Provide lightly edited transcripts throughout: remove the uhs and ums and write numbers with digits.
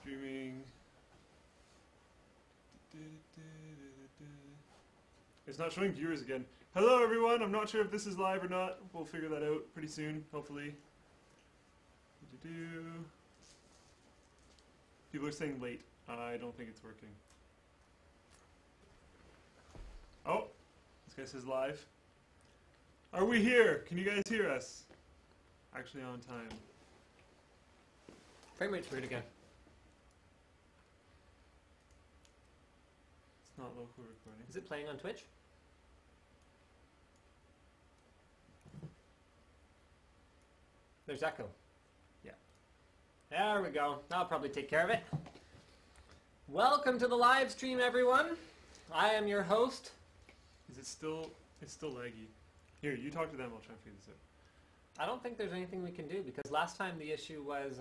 streaming. It's not showing viewers again. Hello everyone, I'm not sure if this is live or not. We'll figure that out pretty soon, hopefully. People are saying late. I don't think it's working. Oh, this guy says live. Are we here? Can you guys hear us? Actually on time. Frame rate's weird again. It's not local recording. Is it playing on Twitch? There's echo. Yeah. There we go. That'll probably take care of it. Welcome to the live stream, everyone. I am your host. Is it still? It's still laggy. Here, you talk to them. I'll try and figure this out. I don't think there's anything we can do because last time the issue was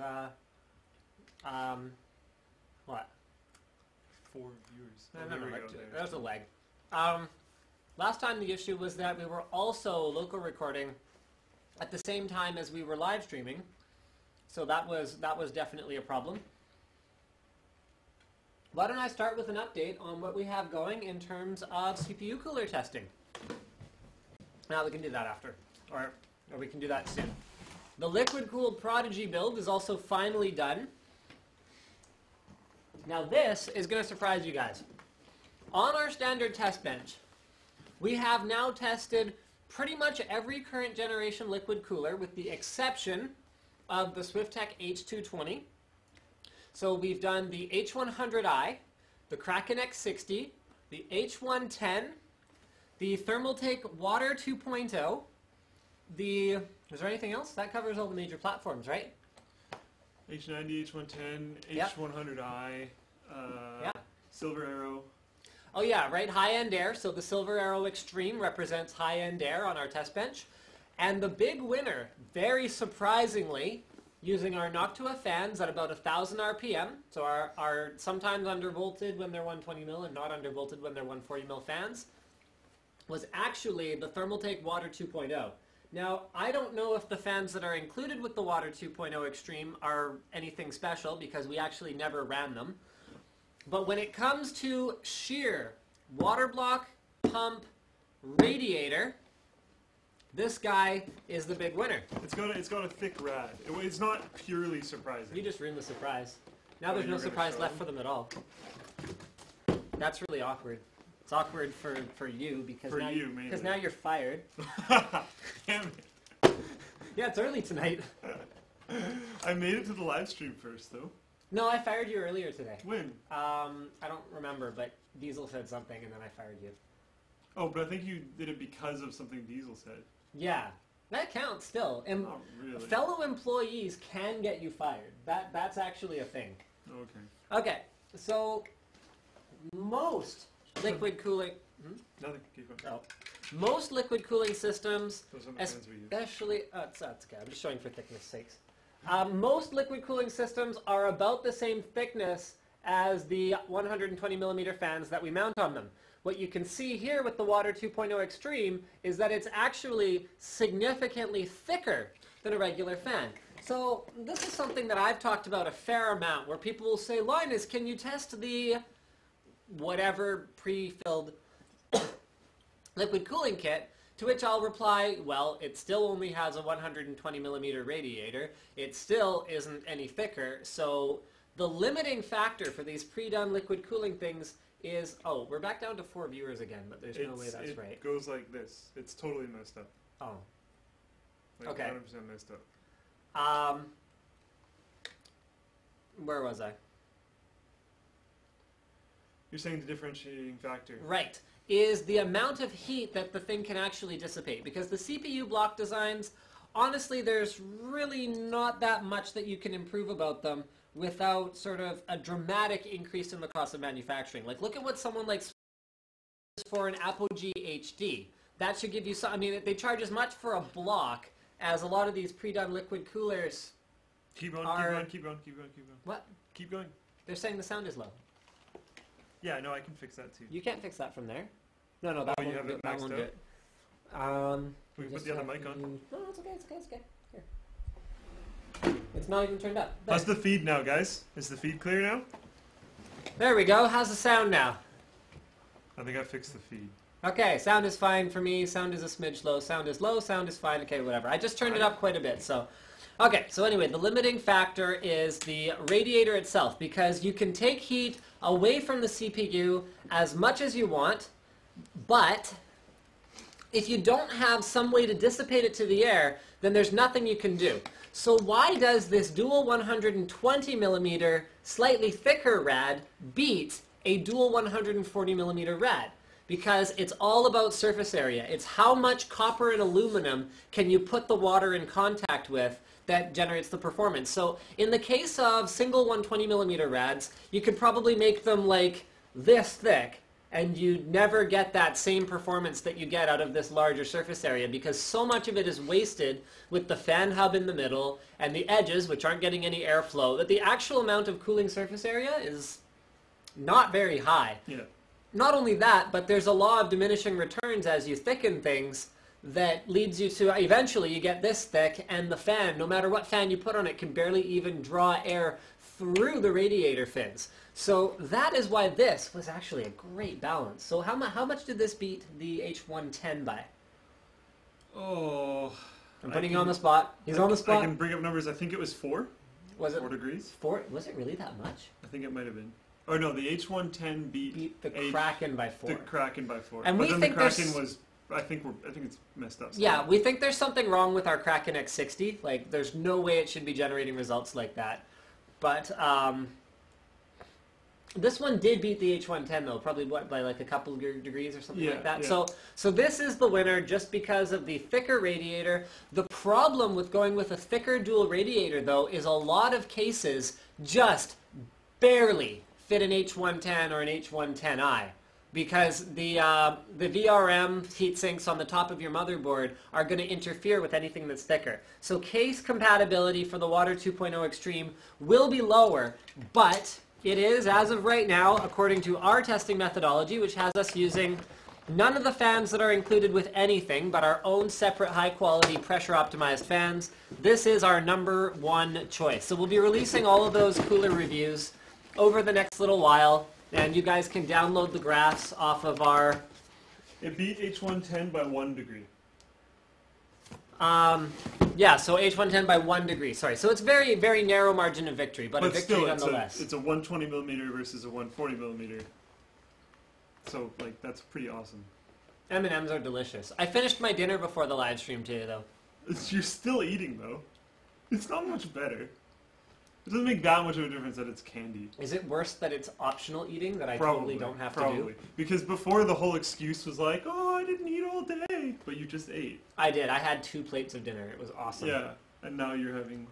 what? 4 viewers. No, Oh, no, there we no, go, there's a lag. Last time the issue was that we were also local recording at the same time as we were live streaming, so that was definitely a problem. Why don't I start with an update on what we have going in terms of CPU cooler testing? Now we can do that after, or we can do that soon. The liquid-cooled Prodigy build is also finally done. Now this is going to surprise you guys. On our standard test bench, we have now tested pretty much every current generation liquid cooler with the exception of the Swiftech H220. So we've done the H100i, the Kraken X60, the H110, the Thermaltake Water 2.0, is there anything else? That covers all the major platforms, right? H90, H110, Yep. H100i, Yeah. Silver Arrow. Oh yeah, right, high-end air. So the Silver Arrow Extreme represents high-end air on our test bench. And the big winner, very surprisingly, using our Noctua fans at about 1,000 RPM, so our sometimes undervolted when they're 120 mil and not undervolted when they're 140 mil fans, was actually the Thermaltake Water 2.0. Now, I don't know if the fans that are included with the Water 2.0 Extreme are anything special because we actually never ran them. But when it comes to shear, water block, pump, radiator, this guy is the big winner. It's got a thick rad. It's not purely surprising. You just ruined the surprise. Now Oh, there's you no were gonna surprise show left them? for them at all. That's really awkward. It's awkward for you because For now you, mainly. because now you're fired. Damn it. Yeah, it's early tonight. I made it to the live stream first, though. No, I fired you earlier today. When? I don't remember, but Diesel said something and then I fired you. Oh, but I think you did it because of something Diesel said. Yeah, that counts still. And Not really. fellow employees can get you fired. That's actually a thing. Okay. Okay, so most liquid cooling. Nothing. Keep going. Oh, most liquid cooling systems, Those are the fans we use. especially that's okay. I'm just showing for thickness sakes. Most liquid cooling systems are about the same thickness as the 120 millimeter fans that we mount on them. What you can see here with the Water 2.0 Extreme is that it's actually significantly thicker than a regular fan. So this is something that I've talked about a fair amount, where people will say, Linus, can you test the whatever pre-filled liquid cooling kit? To which I'll reply, well, it still only has a 120 millimeter radiator. It still isn't any thicker. So the limiting factor for these pre-done liquid cooling things is, oh, we're back down to 4 viewers again, but there's no way that's right. It goes like this. It's totally messed up. Oh. Like Okay. 100% messed up. Where was I? You're saying the differentiating factor. Right. Is the amount of heat that the thing can actually dissipate. Because the CPU block designs, honestly, there's really not that much that you can improve about them without sort of a dramatic increase in the cost of manufacturing. Like, look at what someone like for an Apogee HD. That should give you some, I mean, they charge as much for a block as a lot of these pre-done liquid coolers. Keep going, are... keep going. What? Keep going. They're saying the sound is low. Yeah, no, I can fix that too. You can't fix that from there. No, that you won't have do it it. That maxed won't out? do it. We can put just the other have mic to on. do- No, it's okay. Here. It's not even turned up. How's the feed now, guys? Is the feed clear now? There we go. How's the sound now? I think I fixed the feed. Okay, sound is fine for me. Sound is a smidge low. Sound is low. Sound is fine. Okay, whatever. I just turned it up quite a bit, so... Okay, so anyway, the limiting factor is the radiator itself, because you can take heat away from the CPU as much as you want, but if you don't have some way to dissipate it to the air, then there's nothing you can do. So why does this dual 120 millimeter, slightly thicker rad beat a dual 140 millimeter rad? Because it's all about surface area. It's how much copper and aluminum can you put the water in contact with that generates the performance. So in the case of single 120 millimeter rads, you could probably make them like this thick, and you'd never get that same performance that you get out of this larger surface area, because so much of it is wasted with the fan hub in the middle and the edges, which aren't getting any airflow, that the actual amount of cooling surface area is not very high. Yeah. Not only that, but there's a law of diminishing returns as you thicken things that leads you to eventually you get this thick, and the fan, no matter what fan you put on it, can barely even draw air through the radiator fins. So that is why this was actually a great balance. So how much did this beat the H110 by? Oh... I'm putting you on the spot. He's on the spot. I can bring up numbers. I think it was 4. Was it 4 degrees? 4? Was it really that much? I think it might have been. Oh no, the H110 beat the Kraken by 4. The Kraken by 4. And but we then think the Kraken was... I think it's messed up. Yeah, we think there's something wrong with our Kraken X60. Like, there's no way it should be generating results like that. But this one did beat the H110 though, probably by like a couple of degrees or something like that. Yeah. So this is the winner just because of the thicker radiator. The problem with going with a thicker dual radiator though is a lot of cases just barely fit an H110 or an H110i. Because the VRM heat sinks on the top of your motherboard are going to interfere with anything that's thicker. So case compatibility for the Water 2.0 Extreme will be lower, but it is, as of right now, according to our testing methodology, which has us using none of the fans that are included with anything, but our own separate high-quality pressure-optimized fans, this is our #1 choice. So we'll be releasing all of those cooler reviews over the next little while. And you guys can download the graphs off of our... It beat H110 by 1 degree. Yeah, so H110 by 1 degree, sorry. So it's very, very narrow margin of victory, but a victory still, nonetheless. It's a 120 millimeter versus a 140 millimeter. So, like, that's pretty awesome. M&Ms are delicious. I finished my dinner before the live stream today, though. You're still eating, though. It's not much better. It doesn't make that much of a difference that it's candy. Is it worse that it's optional eating that I totally don't have to do? Because before the whole excuse was like, oh, I didn't eat all day. But you just ate. I did. I had 2 plates of dinner. It was awesome. Yeah. And now you're having...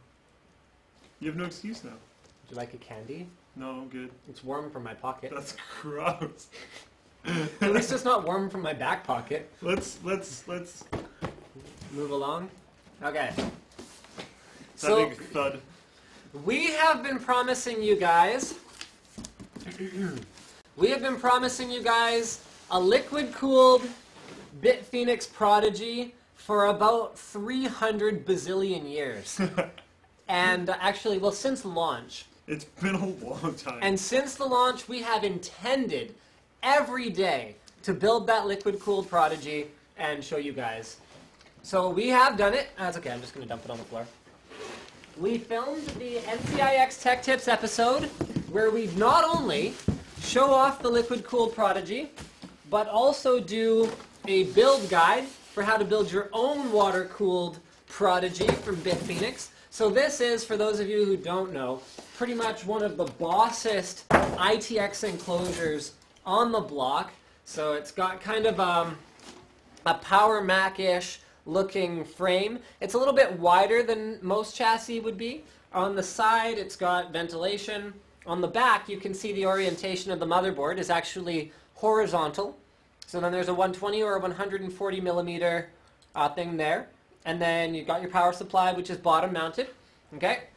You have no excuse now. Would you like a candy? No, I'm good. It's warm from my pocket. That's gross. At least it's not warm from my back pocket. Let's move along. Okay. That big thud. We have been promising you guys a liquid-cooled BitPhoenix Prodigy for about 300 bazillion years. And actually, well, since launch. It's been a long time. And since the launch, we have intended every day to build that liquid-cooled Prodigy and show you guys. So we have done it. That's okay, I'm just going to dump it on the floor. We filmed the NCIX Tech Tips episode where we not only show off the liquid-cooled Prodigy, but also do a build guide for how to build your own water-cooled Prodigy from BitPhoenix. So this is, for those of you who don't know, pretty much one of the bossest ITX enclosures on the block. So it's got kind of a Power Mac-ish looking frame. It's a little bit wider than most chassis would be. On the side, it's got ventilation. On the back, you can see the orientation of the motherboard is actually horizontal. So then there's a 120 or a 140 millimeter thing there. And then you've got your power supply, which is bottom mounted. Okay?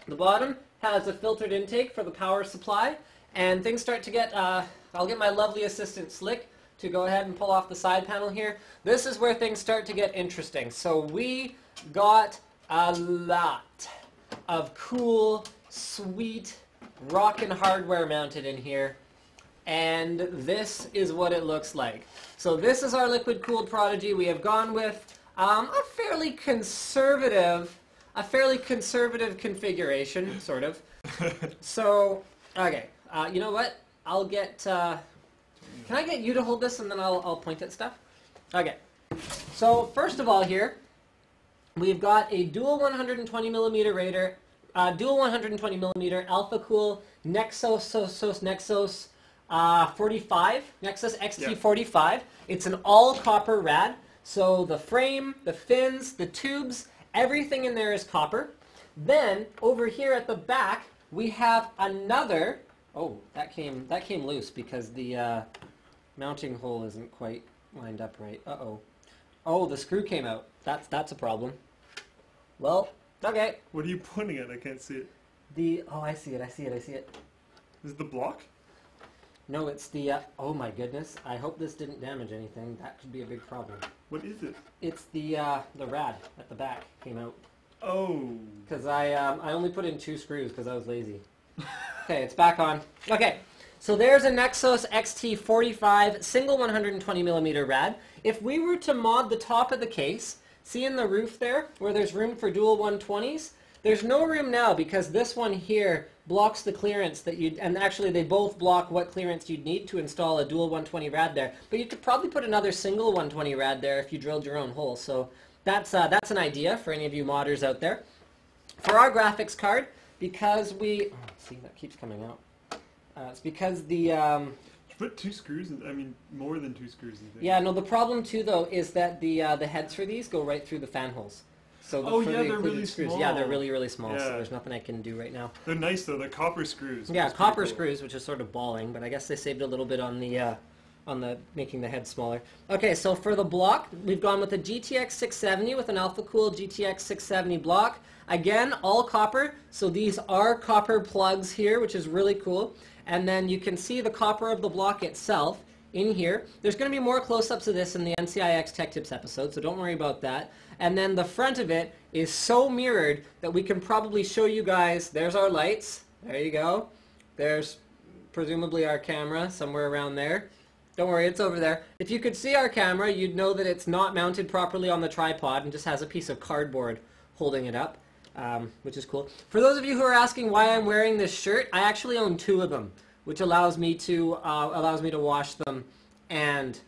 The bottom has a filtered intake for the power supply. And things start to get, I'll get my lovely assistant Slick to go ahead and pull off the side panel here. This is where things start to get interesting. So we got a lot of cool, sweet, rockin' hardware mounted in here. And this is what it looks like. So this is our liquid-cooled Prodigy. We have gone with a fairly conservative configuration, sort of. So, okay, you know what? I'll get. Can I get you to hold this and then I'll point at stuff? Okay. So first of all, here we've got a dual 120 millimeter Raider, dual 120 millimeter Alpha Cool Nexus 45, Nexus XT45. Yeah. It's an all copper rad. So the frame, the fins, the tubes, everything in there is copper. Then over here at the back we have another. Oh, that came loose because the mounting hole isn't quite lined up right. Uh-oh. Oh, the screw came out. That's a problem. Well, okay. What are you pointing at? I can't see it. Oh, I see it. Is it the block? No, it's the, oh my goodness. I hope this didn't damage anything. That could be a big problem. What is it? It's the rad at the back came out. Oh. Because I only put in 2 screws because I was lazy. Okay, it's back on. Okay, so there's a Nexus XT45 single 120 millimeter rad. If we were to mod the top of the case, see in the roof there where there's room for dual 120s? There's no room now because this one here blocks the clearance that you'd, and actually they both block what clearance you'd need to install a dual 120 rad there. But you could probably put another single 120 rad there if you drilled your own hole. So that's an idea for any of you modders out there. For our graphics card, because we, oh, see that keeps coming out. It's because the you put 2 screws in, I mean more than 2 screws in there. Yeah, no, the problem too though is that the heads for these go right through the fan holes. So yeah, they're really small. Yeah, they're really, really small, yeah. So there's nothing I can do right now. They're nice though, they're copper screws. Yeah, copper screws, which is sort of balling, but I guess they saved a little bit on the making the head smaller. Okay, so for the block, we've gone with a GTX 670 with an Alpha Cool GTX 670 block. Again, all copper, so these are copper plugs here, which is really cool. And then you can see the copper of the block itself in here. There's going to be more close-ups of this in the NCIX Tech Tips episode, so don't worry about that. And then the front of it is so mirrored that we can probably show you guys. There's our lights. There you go. There's presumably our camera somewhere around there. Don't worry, it's over there. If you could see our camera, you'd know that it's not mounted properly on the tripod and just has a piece of cardboard holding it up, which is cool. For those of you who are asking why I'm wearing this shirt, I actually own 2 of them, which allows me to wash them and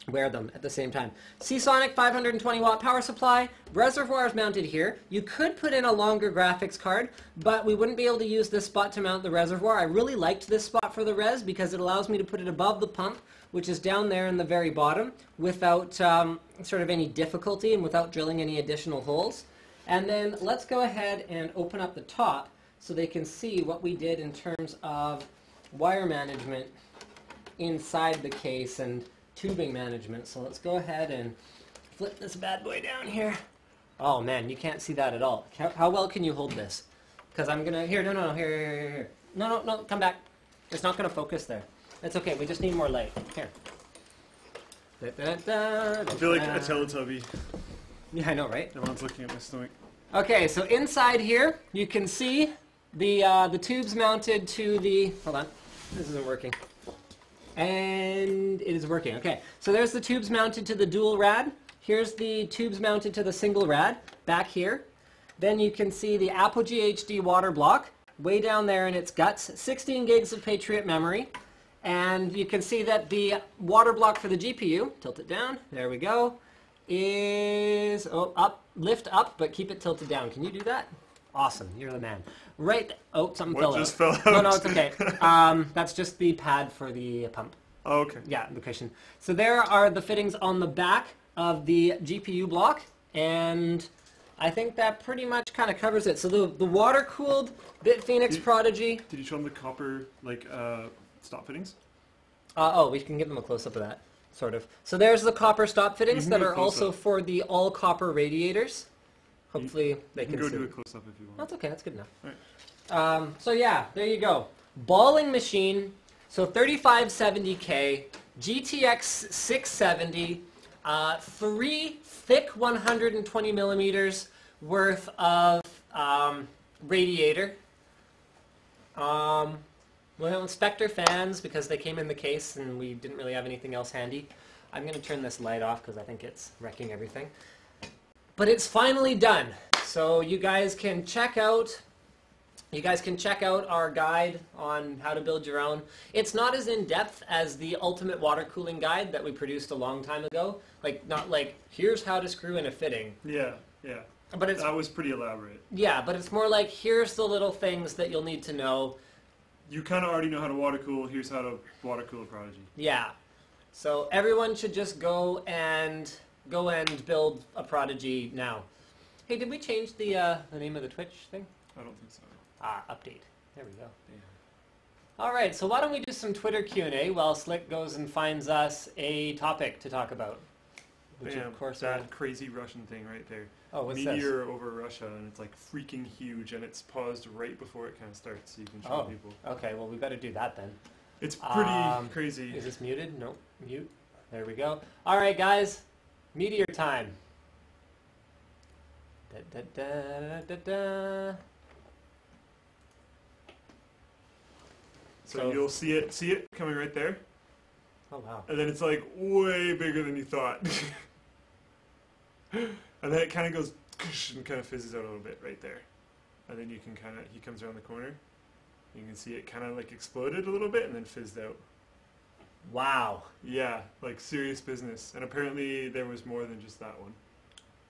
wear them at the same time. Seasonic 520 watt power supply, reservoirs mounted here. You could put in a longer graphics card, but we wouldn't be able to use this spot to mount the reservoir. I really liked this spot for the res because it allows me to put it above the pump, which is down there in the very bottom, without sort of any difficulty and without drilling any additional holes. And then let's go ahead and open up the top so they can see what we did in terms of wire management inside the case and tubing management. So let's go ahead and flip this bad boy down here. Oh man, you can't see that at all. How well can you hold this? Because I'm gonna, here, no, here. No, come back. It's not gonna focus there. It's okay, we just need more light. Here. I feel like a Teletubby. Yeah, I know, right? Everyone's looking at my stomach. Okay, so inside here, you can see the tubes mounted to the, hold on, this isn't working. And it is working. Okay, so there's the tubes mounted to the dual rad. Here's the tubes mounted to the single rad back here. Then you can see the Apogee HD water block way down there in its guts. 16 gigs of Patriot memory. And you can see that the water block for the GPU, tilt it down, there we go, is, lift up, but keep it tilted down. Can you do that? Awesome, you're the man. Right, something fell out. What just fell out? No, it's okay. That's just the pad for the pump. Oh, okay. Yeah, the cushion. So there are the fittings on the back of the GPU block, and I think that pretty much kind of covers it. So the water-cooled BitPhoenix Prodigy. Did you show them the copper, stop fittings? We can give them a close-up of that, sort of. So there's the copper stop fittings that are also for the all-copper radiators. Hopefully they can see. You can go do a close-up if you want. That's okay, that's good enough. All right. So yeah, there you go. Balling machine, so 3570K, GTX 670, 3 thick 120 millimeters worth of radiator. Well, inspector fans, because they came in the case and we didn't really have anything else handy. I'm going to turn this light off because I think it's wrecking everything. But it's finally done. So you guys can check out our guide on how to build your own. It's not as in-depth as the ultimate water cooling guide that we produced a long time ago. Like, not like, here's how to screw in a fitting. Yeah, yeah. But That was pretty elaborate. Yeah, but it's more like, here's the little things that you'll need to know. You kind of already know how to water cool. Here's how to water cool a Prodigy. Yeah. So everyone should just go and build a Prodigy now. Hey, did we change the name of the Twitch thing? I don't think so. Update. There we go. Yeah. All right, so why don't we do some Twitter Q&A while Slick goes and finds us a topic to talk about. Which Bam, of course that crazy Russian thing right there. Oh, what's meteor over Russia, and it's like freaking huge, and it's paused right before it kind of starts, so you can show people. Okay, well we better do that then. It's pretty crazy. Is this muted? Nope. Mute. There we go. All right, guys. Meteor time. Da, da, da, da, da. So you'll see it coming right there. Oh wow. And then it's like way bigger than you thought. And then it kind of goes and kind of fizzes out a little bit right there. And then you can he comes around the corner. You can see it kind of like exploded a little bit and then fizzed out. Wow. Yeah, like serious business. And apparently there was more than just that one.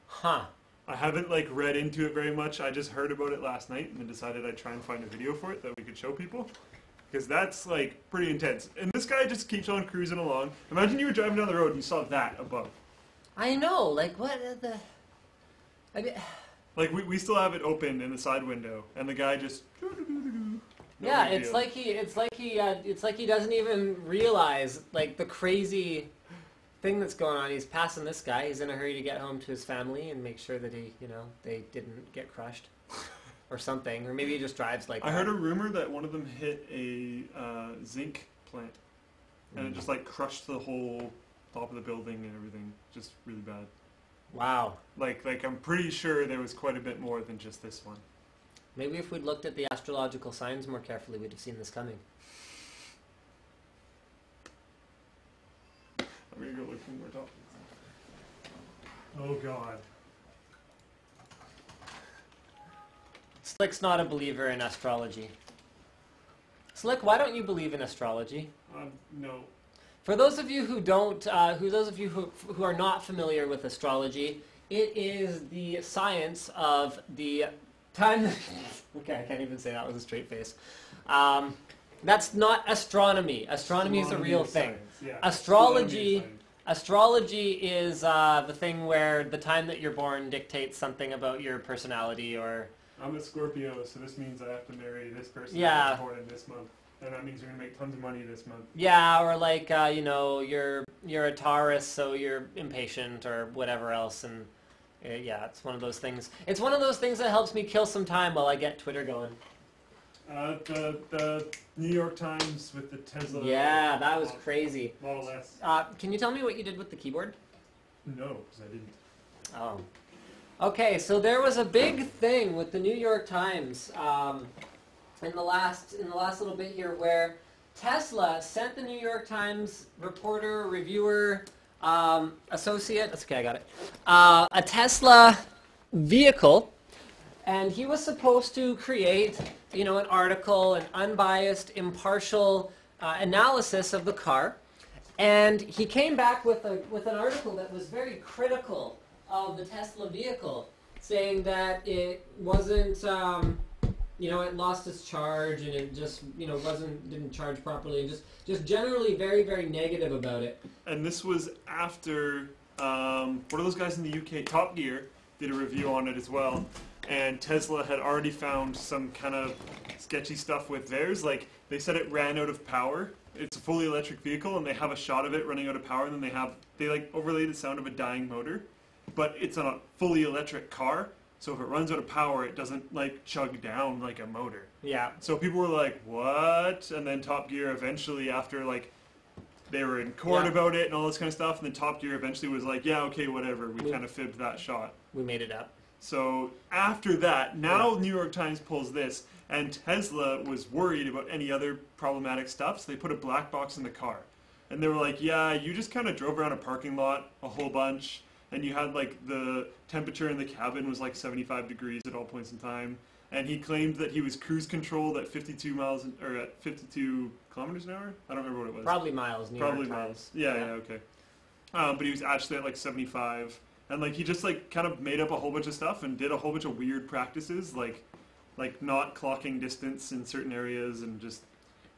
Huh. I haven't like read into it very much. I just heard about it last night and then decided I'd try and find a video for it that we could show people. Because that's like pretty intense. And this guy just keeps on cruising along. Imagine you were driving down the road and you saw that above. I know, like what the... Like we still have it open in the side window, and the guy just. Yeah, it's like he doesn't even realize like the crazy thing that's going on. He's passing this guy. He's in a hurry to get home to his family and make sure that they didn't get crushed or something, or maybe he just drives like. I heard a rumor that one of them hit a zinc plant, and it just like crushed the whole top of the building and everything. Just really bad. Wow. Like I'm pretty sure there was quite a bit more than just this one. Maybe if we'd looked at the astrological signs more carefully, we'd have seen this coming. I'm gonna go look for more topics. Oh God. Slick's not a believer in astrology. Slick, why don't you believe in astrology? No. For those of you who don't, who are not familiar with astrology, it is the science of the time. Okay, I can't even say that with a straight face. That's not astronomy. Astronomy is a real thing. Yeah. Astrology is the thing where the time that you're born dictates something about your personality, or. I'm a Scorpio, so this means I have to marry this person Yeah. that was born in this month. And that means you're going to make tons of money this month. Yeah, or like, you're a Taurus, so you're impatient or whatever else. And yeah, it's one of those things. It's one of those things that helps me kill some time while I get Twitter going. The New York Times with the Tesla. Yeah, that was crazy. Model S. Can you tell me what you did with the keyboard? No, because I didn't. Oh. Okay, so there was a big thing with the New York Times in the last little bit here, where Tesla sent the New York Times reporter, reviewer, associate. That's okay, I got it. A Tesla vehicle, and he was supposed to create, an article, an unbiased, impartial analysis of the car, and he came back with an article that was very critical of the Tesla vehicle, saying that it wasn't, it lost its charge, and it just, didn't charge properly, and just generally very, very negative about it. And this was after, one of those guys in the UK, Top Gear, did a review on it as well, and Tesla had already found some kind of sketchy stuff with theirs. Like, they said it ran out of power. It's a fully electric vehicle, and they have a shot of it running out of power, and then they overlay the sound of a dying motor. But it's on a fully electric car, so if it runs out of power, it doesn't chug down like a motor. Yeah. So people were like, "What?" And then Top Gear eventually, after they were in court about it and all this kind of stuff, and then Top Gear eventually was like, "Yeah, okay, whatever. We kind of fibbed that shot." We made it up. So after that, now New York Times pulls this, and Tesla was worried about any other problematic stuff, so they put a black box in the car. And they were like, yeah, you just kind of drove around a parking lot a whole bunch, and you had like the temperature in the cabin was like 75 degrees at all points in time. And he claimed that he was cruise controlled at 52 miles or at 52 kilometers an hour. I don't remember what it was. Probably miles. New Probably York miles. Times. Yeah, okay. But he was actually at like 75, and like he just like kind of made up a whole bunch of stuff and did a whole bunch of weird practices, like not clocking distance in certain areas, and it's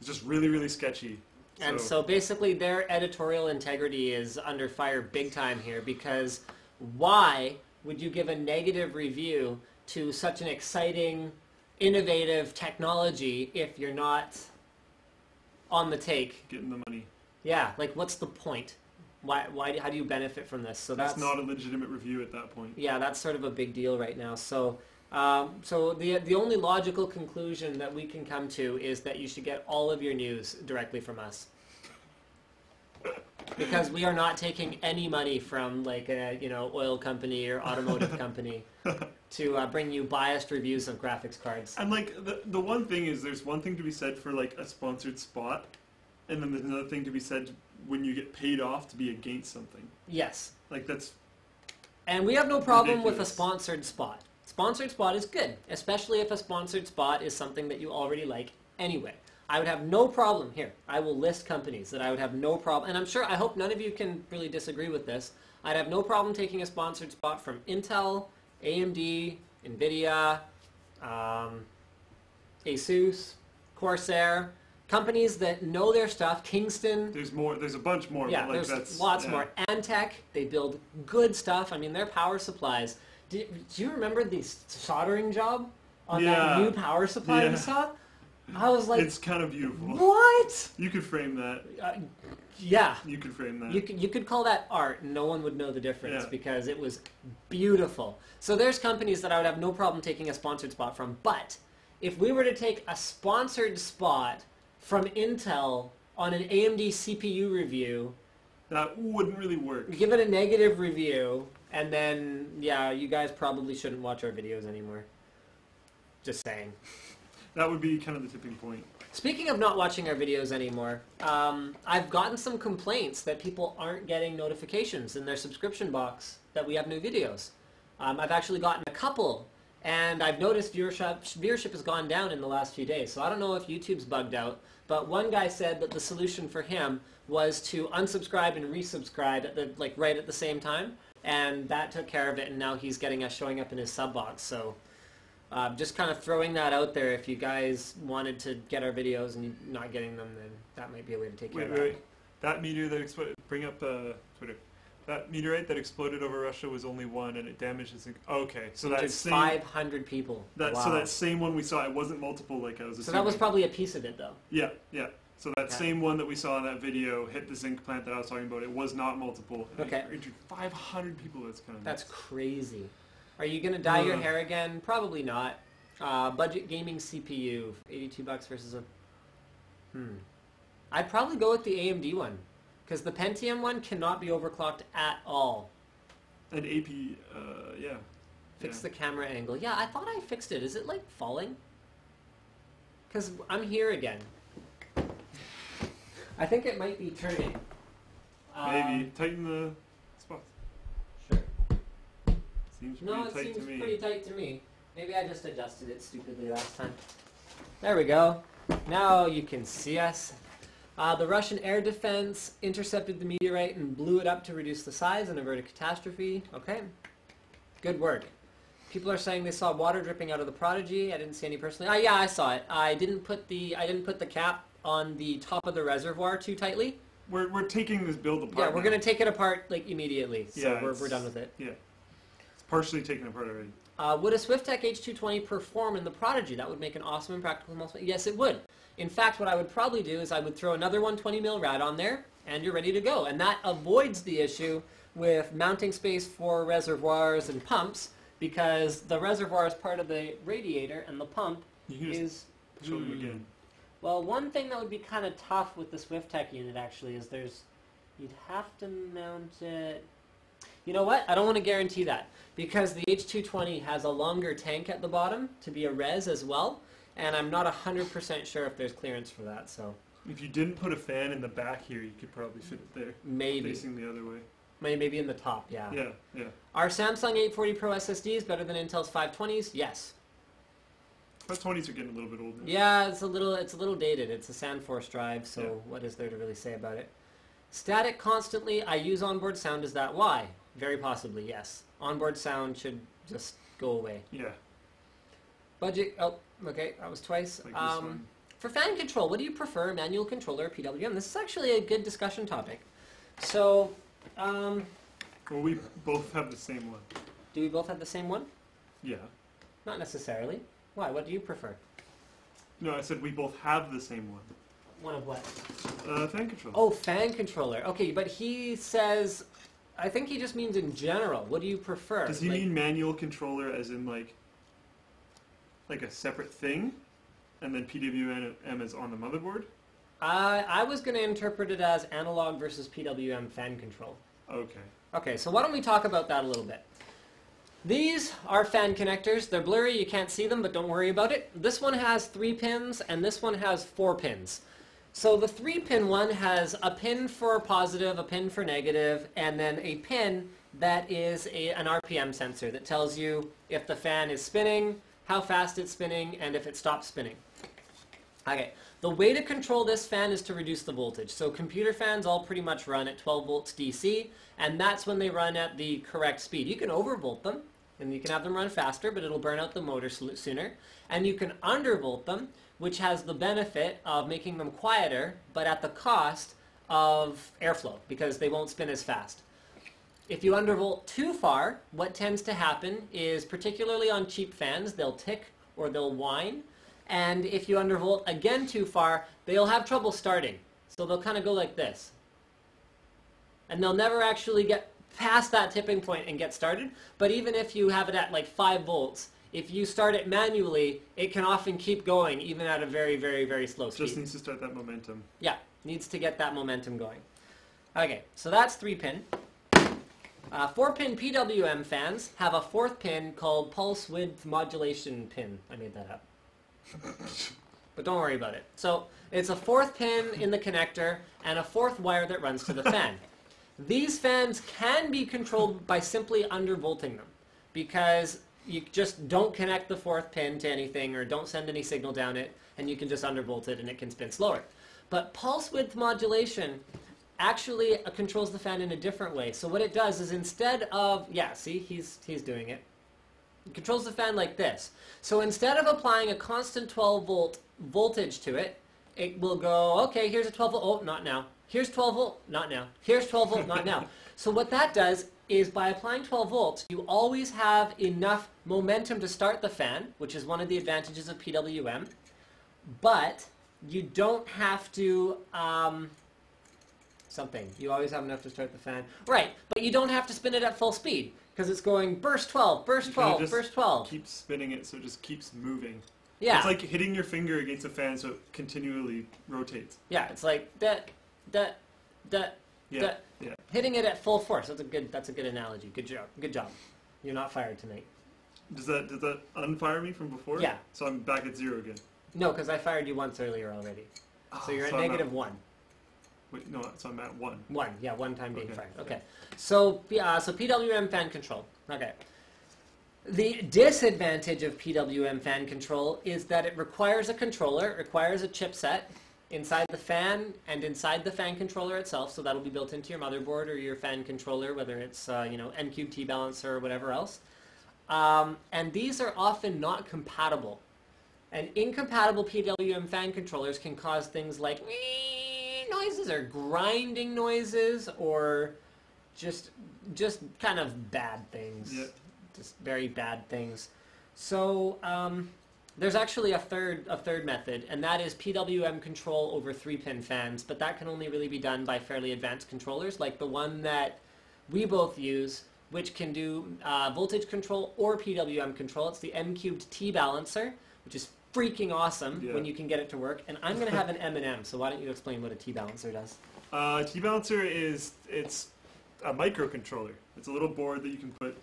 just really really sketchy. And so basically their editorial integrity is under fire big time here, because why would you give a negative review to such an exciting, innovative technology if you're not on the take? Getting the money. Yeah, like what's the point? How do you benefit from this? So that's not a legitimate review at that point. Yeah, that's sort of a big deal right now. So the only logical conclusion that we can come to is that you should get all of your news directly from us, because we are not taking any money from like a oil company or automotive company to bring you biased reviews of graphics cards. And like the one thing is, there's one thing to be said for like a sponsored spot, and then there's another thing to be said when you get paid off to be against something. Yes. Like that's. And we have no problem ridiculous. with a sponsored spot. Sponsored spot is good, especially if a sponsored spot is something that you already like anyway. I would have no problem here. I will list companies that I would have no problem, and I hope none of you can really disagree with this. I'd have no problem taking a sponsored spot from Intel, AMD, Nvidia, Asus, Corsair, companies that know their stuff. Kingston. There's a bunch more. Yeah, but like there's lots more. Antec, they build good stuff. I mean, their power supplies. Do you remember the soldering job on that new power supply you saw? I was like, it's kind of beautiful. What? You could frame that. Yeah. You could frame that. You could call that art, and no one would know the difference because it was beautiful. So there's companies that I would have no problem taking a sponsored spot from. But if we were to take a sponsored spot from Intel on an AMD CPU review, that wouldn't really work. Give it a negative review, and then, yeah, you guys probably shouldn't watch our videos anymore. Just saying. That would be kind of the tipping point. Speaking of not watching our videos anymore, I've gotten some complaints that people aren't getting notifications in their subscription box that we have new videos. I've actually gotten a couple, and I've noticed viewership has gone down in the last few days, so I don't know if YouTube's bugged out, but one guy said that the solution for him was to unsubscribe and resubscribe at right at the same time, and that took care of it, and now he's getting us showing up in his sub box. So just kind of throwing that out there. If you guys wanted to get our videos and you're not getting them, then that might be a way to take care of that. Wait. That meteor that exploded, bring up Twitter. That meteorite that exploded over Russia was only one, and it damaged its. Okay, so that's 500 people. Wow. So that same one we saw, it wasn't multiple like I was assuming. So that was probably a piece of it, though. Yeah. So that same one that we saw in that video hit the zinc plant that I was talking about. It was not multiple. Okay. It injured 500 people. That's kind of. That's crazy. Are you gonna dye your hair again? Probably not. Budget gaming CPU, $82 versus a. I'd probably go with the AMD one, because the Pentium one cannot be overclocked at all. And AP, yeah. Fix the camera angle. Yeah, I thought I fixed it. Is it like falling? Because I'm here again. I think it might be turning. Maybe tighten the spots. Sure. Seems pretty tight to me. No, it seems pretty tight to me. Maybe I just adjusted it stupidly last time. There we go. Now you can see us. The Russian air defense intercepted the meteorite and blew it up to reduce the size and avert a catastrophe. Okay. Good work. People are saying they saw water dripping out of the Prodigy. I didn't see any personally. Yeah, I saw it. I didn't put the cap on the top of the reservoir too tightly. We're taking this build apart. Yeah, we're going to take it apart like immediately. So yeah, we're done with it. Yeah. It's partially taken apart already. Would a SwiftTech H220 perform in the Prodigy? That would make an awesome and practical multiplayer. Yes, it would. In fact, what I would probably do is I would throw another 120mm rad on there, and you're ready to go. And that avoids the issue with mounting space for reservoirs and pumps, because the reservoir is part of the radiator, and the pump is... Show them again. Well, one thing that would be kind of tough with the SwiftTech unit, actually, is you'd have to mount it... You know what? I don't want to guarantee that because the H220 has a longer tank at the bottom to be a res as well, and I'm not 100% sure if there's clearance for that. So if you didn't put a fan in the back here, you could probably fit it there. Maybe. Facing the other way. Maybe in the top, yeah. Yeah, yeah. Are Samsung 840 Pro SSDs better than Intel's 520s? Yes. 520s are getting a little bit older. Yeah, it's a little dated. It's a SandForce drive, so what is there to really say about it? Static constantly. I use onboard sound. Is that why? Very possibly, yes. Onboard sound should just go away. Yeah. Budget. Oh, okay. That was twice. Like this one. For fan control, what do you prefer, manual controller or PWM? This is actually a good discussion topic. So, Well, we both have the same one. do we both have the same one? Yeah. Not necessarily. Why? What do you prefer? No, I said we both have the same one. One of what? Fan control. Oh, fan controller. Okay, but he says, I think he just means in general. What do you prefer? Does he mean manual controller as in like a separate thing? And then PWM is on the motherboard? I was going to interpret it as analog versus PWM fan control. Okay. Okay, so why don't we talk about that a little bit. These are fan connectors. They're blurry, you can't see them, but don't worry about it. This one has 3 pins, and this one has 4 pins. So the 3-pin one has a pin for positive, a pin for negative, and then a pin that is an RPM sensor that tells you if the fan is spinning, how fast it's spinning, and if it stops spinning. Okay, the way to control this fan is to reduce the voltage. So computer fans all pretty much run at 12 volts DC, and that's when they run at the correct speed. You can overvolt them, and you can have them run faster, but it'll burn out the motor sooner. And you can undervolt them, which has the benefit of making them quieter, but at the cost of airflow, because they won't spin as fast. If you undervolt too far, what tends to happen is, particularly on cheap fans, they'll tick or they'll whine. And if you undervolt again too far, they'll have trouble starting. So they'll kind of go like this. And they'll never actually get past that tipping point and get started. But even if you have it at like 5 volts, if you start it manually, it can often keep going even at a very, very, very slow speed. Just needs to start that momentum. Yeah, needs to get that momentum going. Okay, so that's 3-pin. 4-pin PWM fans have a 4th pin called pulse width modulation pin. I made that up. But don't worry about it. So it's a 4th pin in the connector and a 4th wire that runs to the fan. These fans can be controlled by simply undervolting them, because you just don't connect the 4th pin to anything or don't send any signal down it, and you can just undervolt it and it can spin slower. But pulse width modulation actually controls the fan in a different way. So what it does is, instead of, yeah, see, he's doing it. It controls the fan like this. So instead of applying a constant 12 volt voltage to it, it will go, okay, here's a 12 volt, oh, not now. Here's 12 volt, not now. Here's 12 volt, not now. So what that does is, by applying 12 volts, you always have enough momentum to start the fan, which is one of the advantages of PWM, but you don't have to, you always have enough to start the fan. Right, but you don't have to spin it at full speed, because it's going burst 12, burst 12, burst 12. Keep spinning it so it just keeps moving. Yeah. It's like hitting your finger against a fan so it continually rotates. Yeah, it's like Yeah. hitting it at full force. That's a good analogy. Good job. Good job. You're not fired tonight. Does that unfire me from before? Yeah. So I'm back at 0 again. No, because I fired you once earlier already. So you're at I'm negative 1. Wait, no, so I'm at 1. 1, yeah, 1 time being Okay, fired. yeah. Okay. So PWM fan control. Okay. The disadvantage of PWM fan control is that it requires a controller, it requires a chipset inside the fan and inside the fan controller itself, so that'll be built into your motherboard or your fan controller, whether it's N-Cube T-balancer or whatever else. And these are often not compatible. And incompatible PWM fan controllers can cause things like noises or grinding noises or just kind of bad things. Yep. Just very bad things. So there's actually a third method, and that is PWM control over 3-pin fans, but that can only really be done by fairly advanced controllers, like the one that we both use, which can do voltage control or PWM control. It's the N-Cubed T-balancer, which is freaking awesome when you can get it to work. And I'm going to have an M&M, so why don't you explain what a T-balancer does? T-balancer is, it's a microcontroller. It's a little board that you can put.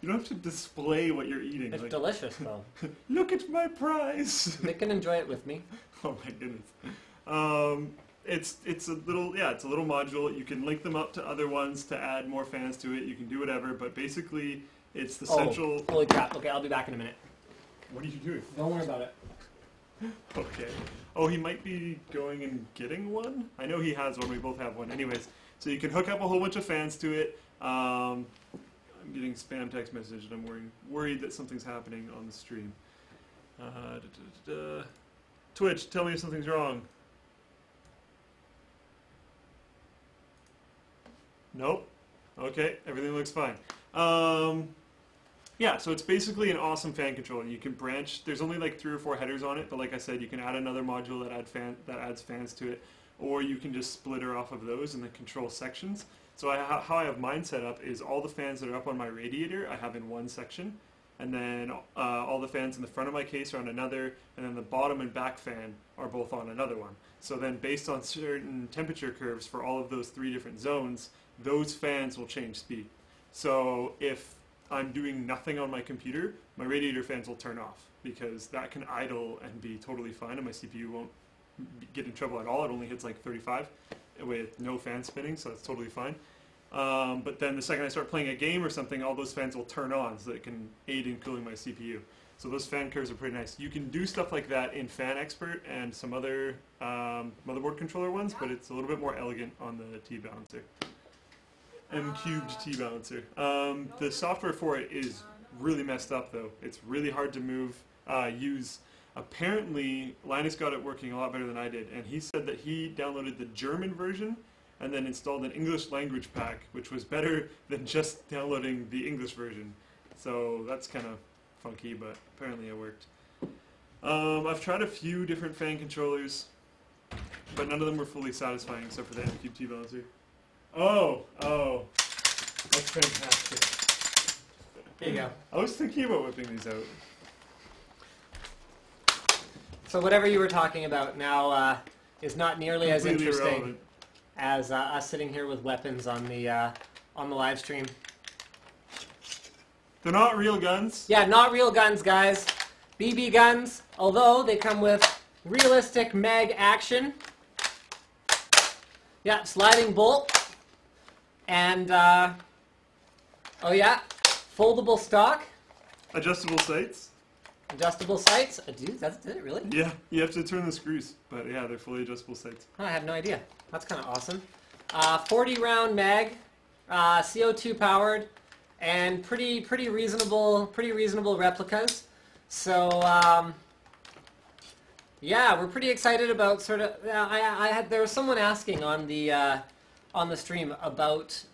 You don't have to display what you're eating. It's like, delicious, though. Look at my prize. They can enjoy it with me. Oh my goodness. It's a little module. You can link them up to other ones to add more fans to it. You can do whatever, but basically it's the central. Holy crap! Okay, I'll be back in a minute. What are you doing? Don't worry about it. Okay. Oh, he might be going and getting one? I know he has one. We both have one. Anyways, so you can hook up a whole bunch of fans to it. I'm getting spam text message and I'm worried that something's happening on the stream. Twitch, tell me if something's wrong. Nope. Okay, everything looks fine. Yeah, so it's basically an awesome fan controller. You can branch. There's only like 3 or 4 headers on it, but like I said, you can add another module that adds fans to it, or you can just split her off of those and then control sections. So how I have mine set up is all the fans that are up on my radiator I have in one section, and then all the fans in the front of my case are on another, and then the bottom and back fan are both on another one. So then based on certain temperature curves for all of those 3 different zones, those fans will change speed. So if I'm doing nothing on my computer, my radiator fans will turn off because that can idle and be totally fine, and my CPU won't get in trouble at all. It only hits like 35 with no fan spinning, so that's totally fine. But then the second I start playing a game or something, all those fans will turn on so that it can aid in cooling my CPU. So those fan curves are pretty nice. You can do stuff like that in Fan Expert and some other motherboard controller ones, but it's a little bit more elegant on the T-Balancer. M-cubed T-Balancer. The software for it is really messed up though. It's really hard to use. Apparently, Linus got it working a lot better than I did, and he said that he downloaded the German version and then installed an English language pack, which was better than just downloading the English version. So that's kind of funky, but apparently it worked. I've tried a few different fan controllers, but none of them were fully satisfying except for the M-Cube T-Balancer. Oh, that's fantastic. There you go. I was thinking about whipping these out. So whatever you were talking about now is not nearly as Completely interesting irrelevant. as us sitting here with weapons on the live stream. They're not real guns. Yeah, not real guns, guys. BB guns, although they come with realistic mag action. Yeah, sliding bolt. And, oh yeah, foldable stock. Adjustable sights. Adjustable sights. Dude, did it really? Yeah, you have to turn the screws, but yeah, they're fully adjustable sights. Oh, I had no idea. That's kind of awesome. 40 round mag, CO2 powered, and pretty reasonable replicas. So yeah, we're pretty excited about sort of. There was someone asking on the stream about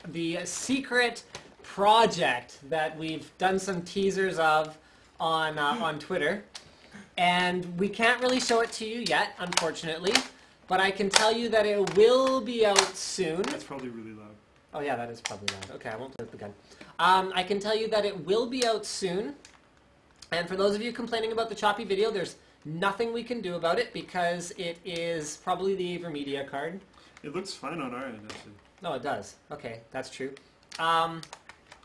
the secret project that we've done some teasers of on Twitter, and we can't really show it to you yet, unfortunately. But I can tell you that it will be out soon. That's probably really loud. Oh yeah, that is probably loud. Okay, I won't play with the gun. I can tell you that it will be out soon. And for those of you complaining about the choppy video, there's nothing we can do about it because it is probably the AverMedia card. It looks fine on our end, actually. No, it does. Okay, that's true. I'm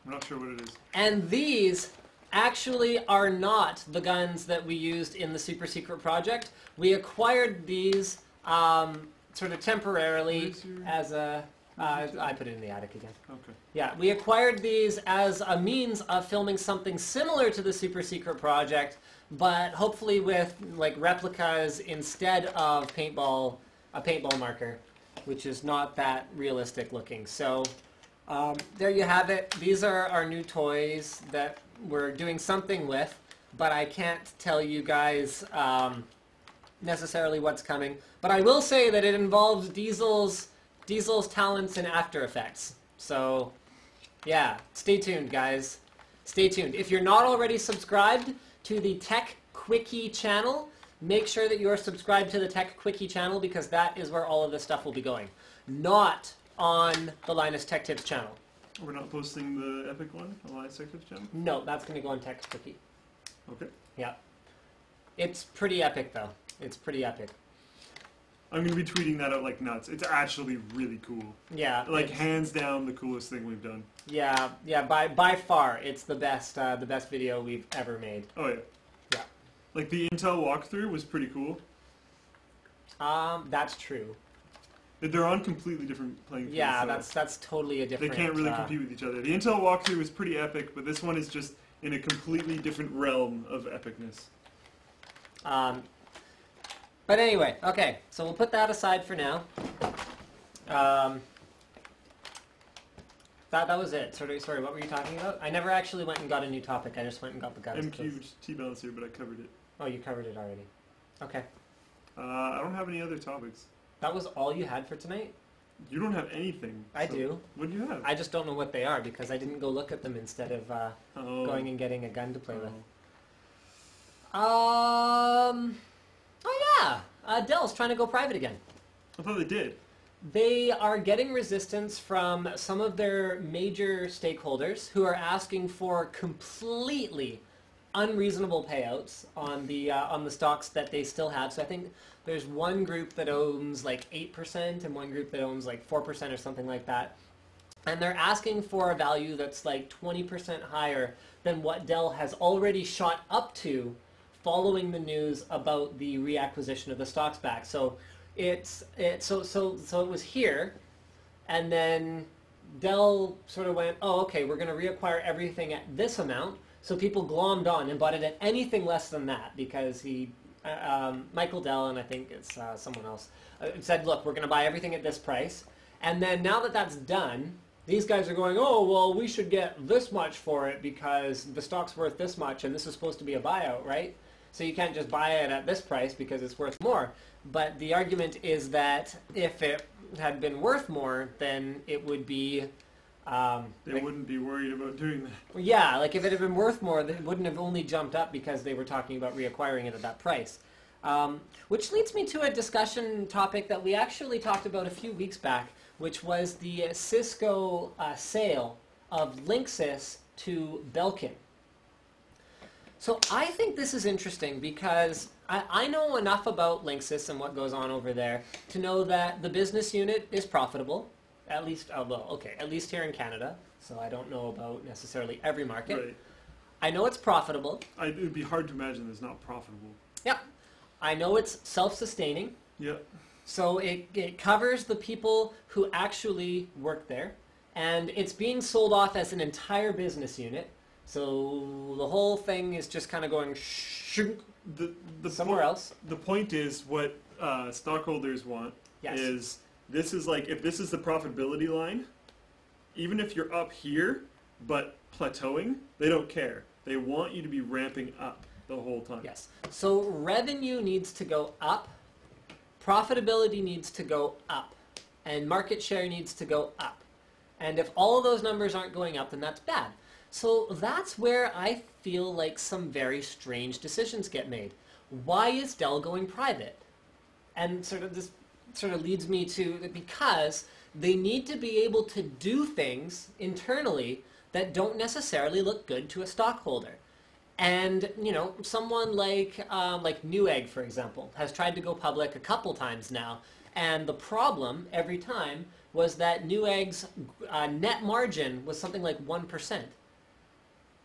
not sure what it is. And these actually are not the guns that we used in the super secret project. We acquired these sort of temporarily as a... I put it in the attic again. Okay. Yeah, we acquired these as a means of filming something similar to the super secret project, but hopefully with like replicas instead of a paintball marker, which is not that realistic looking. So there you have it. These are our new toys that we're doing something with, but I can't tell you guys necessarily what's coming. But I will say that it involves Diesel's talents in After Effects. So, yeah, stay tuned, guys. Stay tuned. If you're not already subscribed to the Tech Quickie channel, make sure that you are subscribed to the Tech Quickie channel because that is where all of this stuff will be going. Not on the Linus Tech Tips channel. We're not posting the epic one on the Linus Tech Tips channel? No, that's going to go on Tech Quickie. Okay. Yeah. It's pretty epic, though. It's pretty epic. I'm going to be tweeting that out like nuts. It's actually really cool. Yeah. Like, hands down, the coolest thing we've done. Yeah, by far, it's the best video we've ever made. Oh, yeah. Yeah. Like, the Intel walkthrough was pretty cool. That's true. They're on completely different playing fields. Yeah, that's totally a different... They can't really compete with each other. The Intel walkthrough was pretty epic, but this one is just in a completely different realm of epicness. But anyway, okay, so we'll put that aside for now. That was it. Sorry, what were you talking about? I never actually went and got a new topic. I just went and got the guys. MQ T-Balancer, but I covered it. Oh, you covered it already. Okay. I don't have any other topics. That was all you had for tonight? You don't have anything. I do. What do you have? I just don't know what they are because I didn't go look at them instead of going and getting a gun to play with. Oh yeah, Dell's trying to go private again. I thought they did. They are getting resistance from some of their major stakeholders who are asking for completely unreasonable payouts on the stocks that they still have. So I think there's one group that owns like 8% and one group that owns like 4% or something like that. And they're asking for a value that's like 20% higher than what Dell has already shot up to following the news about the reacquisition of the stocks back. So so it was here, and then Dell sort of went, oh, okay, we're going to reacquire everything at this amount. So people glommed on and bought it at anything less than that because Michael Dell, and I think it's someone else, said, look, we're going to buy everything at this price. And then now that that's done, these guys are going, oh, well, we should get this much for it because the stock's worth this much, and this is supposed to be a buyout, right? So you can't just buy it at this price because it's worth more. But the argument is that if it had been worth more, then it would be... they wouldn't be worried about doing that. Yeah, like if it had been worth more, it wouldn't have only jumped up because they were talking about reacquiring it at that price. Which leads me to a discussion topic that we actually talked about a few weeks back, which was the Cisco sale of Linksys to Belkin. So I think this is interesting because I know enough about Linksys and what goes on over there to know that the business unit is profitable, at least here in Canada. So I don't know about necessarily every market. Right. I know it's profitable. It would be hard to imagine it's not profitable. Yep. I know it's self-sustaining. Yep. So it covers the people who actually work there, and it's being sold off as an entire business unit. So the whole thing is just kind of going somewhere else. The point is what stockholders want is this is like, if this is the profitability line, even if you're up here but plateauing, they don't care. They want you to be ramping up the whole time. Yes. So revenue needs to go up, profitability needs to go up, and market share needs to go up. And if all of those numbers aren't going up, then that's bad. So that's where I feel like some very strange decisions get made. Why is Dell going private? And this leads me to, because they need to be able to do things internally that don't necessarily look good to a stockholder. And, you know, someone like Newegg, for example, has tried to go public a couple times now. And the problem every time was that Newegg's net margin was something like 1%.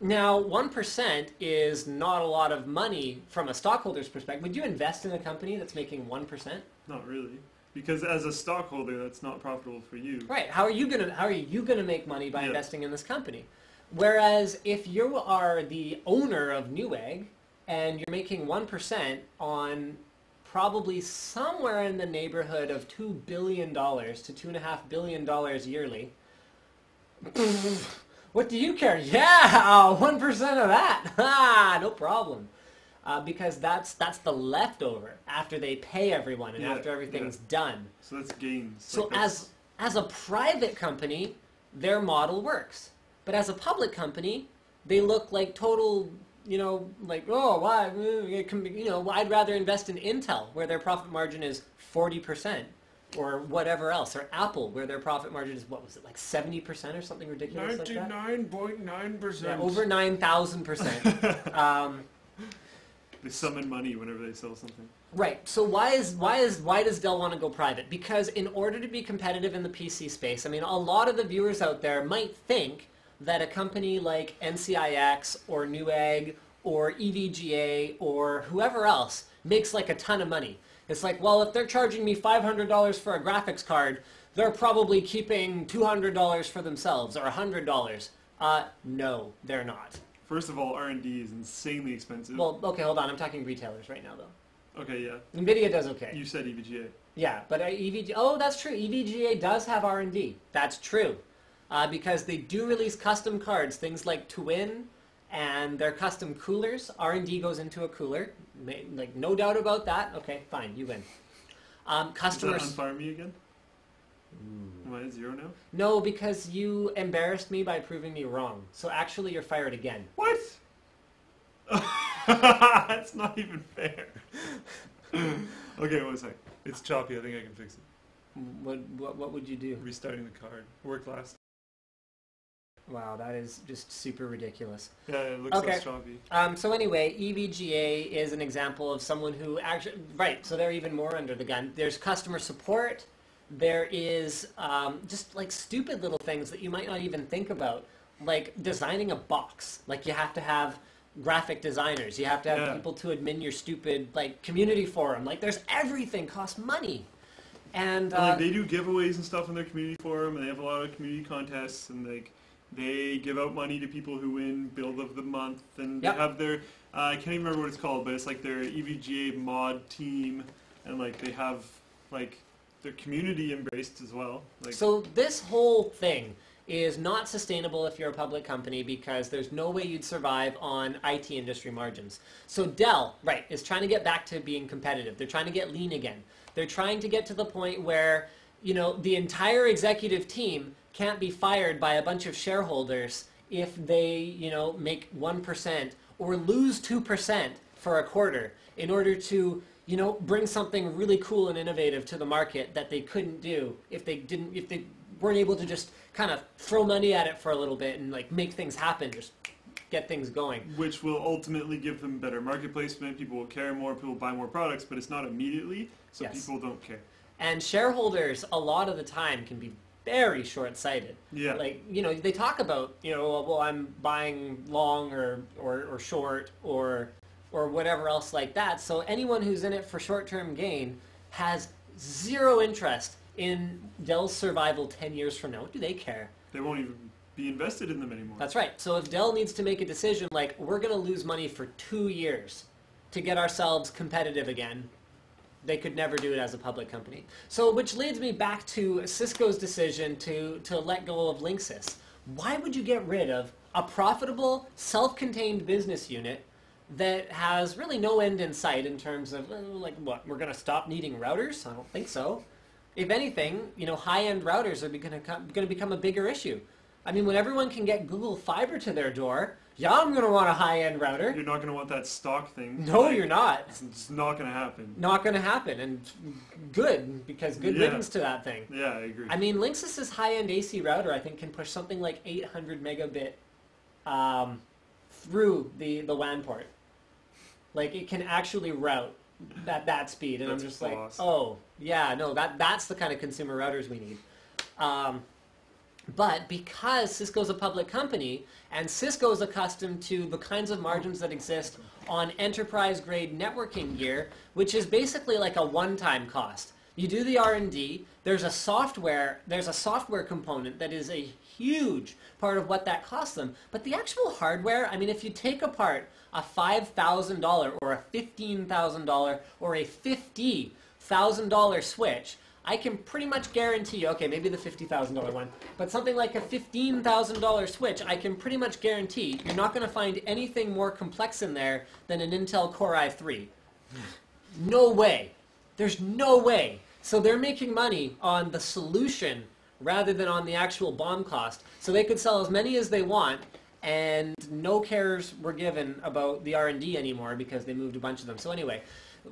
Now, 1% is not a lot of money from a stockholder's perspective. Would you invest in a company that's making 1%? Not really, because as a stockholder, that's not profitable for you. Right. How are you gonna make money by investing in this company? Whereas if you are the owner of Newegg and you're making 1% on probably somewhere in the neighborhood of $2 billion to $2.5 billion yearly. What do you care? Yeah, 1% of that. No problem. Because that's the leftover after they pay everyone and after everything's done. So that's gains. So like as a private company, their model works. But as a public company, they look like total, like, oh, why? I'd rather invest in Intel, where their profit margin is 40%. Or whatever else, or Apple, where their profit margin is, what was it, like 70% or something ridiculous like that? 99.9%. Yeah, over 9,000%. They summon money whenever they sell something. Right. So why does Dell want to go private? Because in order to be competitive in the PC space, I mean, a lot of the viewers out there might think that a company like NCIX or Newegg or EVGA or whoever else makes like a ton of money. It's like, well, if they're charging me $500 for a graphics card, they're probably keeping $200 for themselves or $100. No, they're not. First of all, R&D is insanely expensive. Well, okay, hold on. I'm talking retailers right now, though. Okay, yeah. NVIDIA does okay. You said EVGA. Yeah, but EVGA... Oh, that's true. EVGA does have R&D. That's true. Because they do release custom cards, things like Twin and their custom coolers. R&D goes into a cooler. Like, no doubt about that. Okay, fine. You win. Customers... Does that unfire me again? Am I at 0 now? No, because you embarrassed me by proving me wrong. So actually, you're fired again. What? That's not even fair. Okay, one sec. It's choppy. I think I can fix it. What would you do? Restarting the card. Worked last. Wow, that is just super ridiculous. Yeah, it looks less choppy. So anyway, EVGA is an example of someone who actually... Right, so they're even more under the gun. There's customer support. There is just like stupid little things that you might not even think about. Like designing a box. Like you have to have graphic designers. You have to have people to admin your stupid like community forum. Like there's everything costs money. And like they do giveaways and stuff in their community forum, and they have a lot of community contests, and like they give out money to people who win build of the month, and they have their I can't even remember what it's called, but it's like their EVGA mod team, and like they have like their community embraced as well. Like, so this whole thing is not sustainable if you're a public company because there's no way you'd survive on IT industry margins. So Dell, right, is trying to get back to being competitive. They're trying to get lean again. They're trying to get to the point where, you know, the entire executive team can't be fired by a bunch of shareholders if they, you know, make 1% or lose 2% for a quarter in order to, you know, bring something really cool and innovative to the market that they couldn't do if they weren't able to just kind of throw money at it for a little bit and like make things happen, just get things going. Which will ultimately give them better market placement, people will care more, people will buy more products, but it's not immediately, so people don't care. And shareholders, a lot of the time, can be very short-sighted. Yeah. Like, you know, they talk about, you know, well, I'm buying long or short or whatever else like that. So anyone who's in it for short-term gain has zero interest in Dell's survival 10 years from now. What do they care? They won't even be invested in them anymore. That's right. So if Dell needs to make a decision like, we're going to lose money for 2 years to get ourselves competitive again, they could never do it as a public company. So which leads me back to Cisco's decision to let go of Linksys. Why would you get rid of a profitable, self-contained business unit that has really no end in sight in terms of, like, what, we're going to stop needing routers? I don't think so. If anything, you know, high-end routers are going to become a bigger issue. I mean, when everyone can get Google Fiber to their door, yeah, I'm going to want a high-end router. You're not going to want that stock thing. No, you're not. It's not going to happen. Not going to happen, and good, because good riddance to that thing. Yeah, I agree. I mean, Linksys' high-end AC router, I think, can push something like 800 megabit through the WAN port. Like, it can actually route at that speed, and I'm just like, oh, yeah, no, that's the kind of consumer routers we need. But because Cisco's a public company, and Cisco is accustomed to the kinds of margins that exist on enterprise-grade networking gear, which is basically like a one-time cost. You do the R&D, there's a software component that is a huge part of what that costs them. But the actual hardware, I mean, if you take apart a $5,000 or a $15,000 or a $50,000 switch, I can pretty much guarantee you, okay, maybe the $50,000 one, but something like a $15,000 switch, I can pretty much guarantee you're not going to find anything more complex in there than an Intel Core i3. No way. There's no way. So they're making money on the solution rather than on the actual BOM cost. So they could sell as many as they want, and no cares were given about the R&D anymore because they moved a bunch of them. So anyway,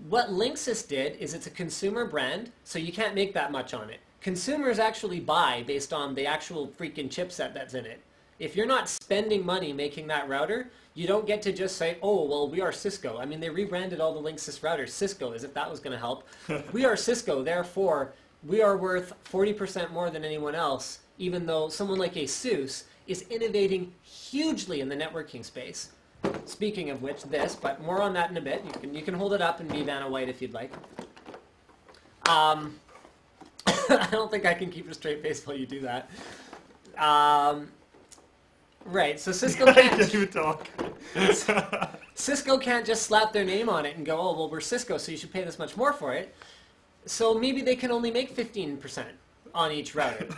what Linksys did is it's a consumer brand, so you can't make that much on it. Consumers actually buy based on the actual freaking chipset that's in it. If you're not spending money making that router, you don't get to just say, oh, well, we are Cisco. I mean, they rebranded all the Linksys routers Cisco, as if that was going to help. We are Cisco, therefore, we are worth 40% more than anyone else, even though someone like Asus is innovating hugely in the networking space. Speaking of which, this, but more on that in a bit. You can hold it up and be Vanna White if you'd like. I don't think I can keep a straight face while you do that. Right, so Cisco can't even talk. Cisco can't just slap their name on it and go, oh, well, we're Cisco, so you should pay this much more for it. So maybe they can only make 15% on each router.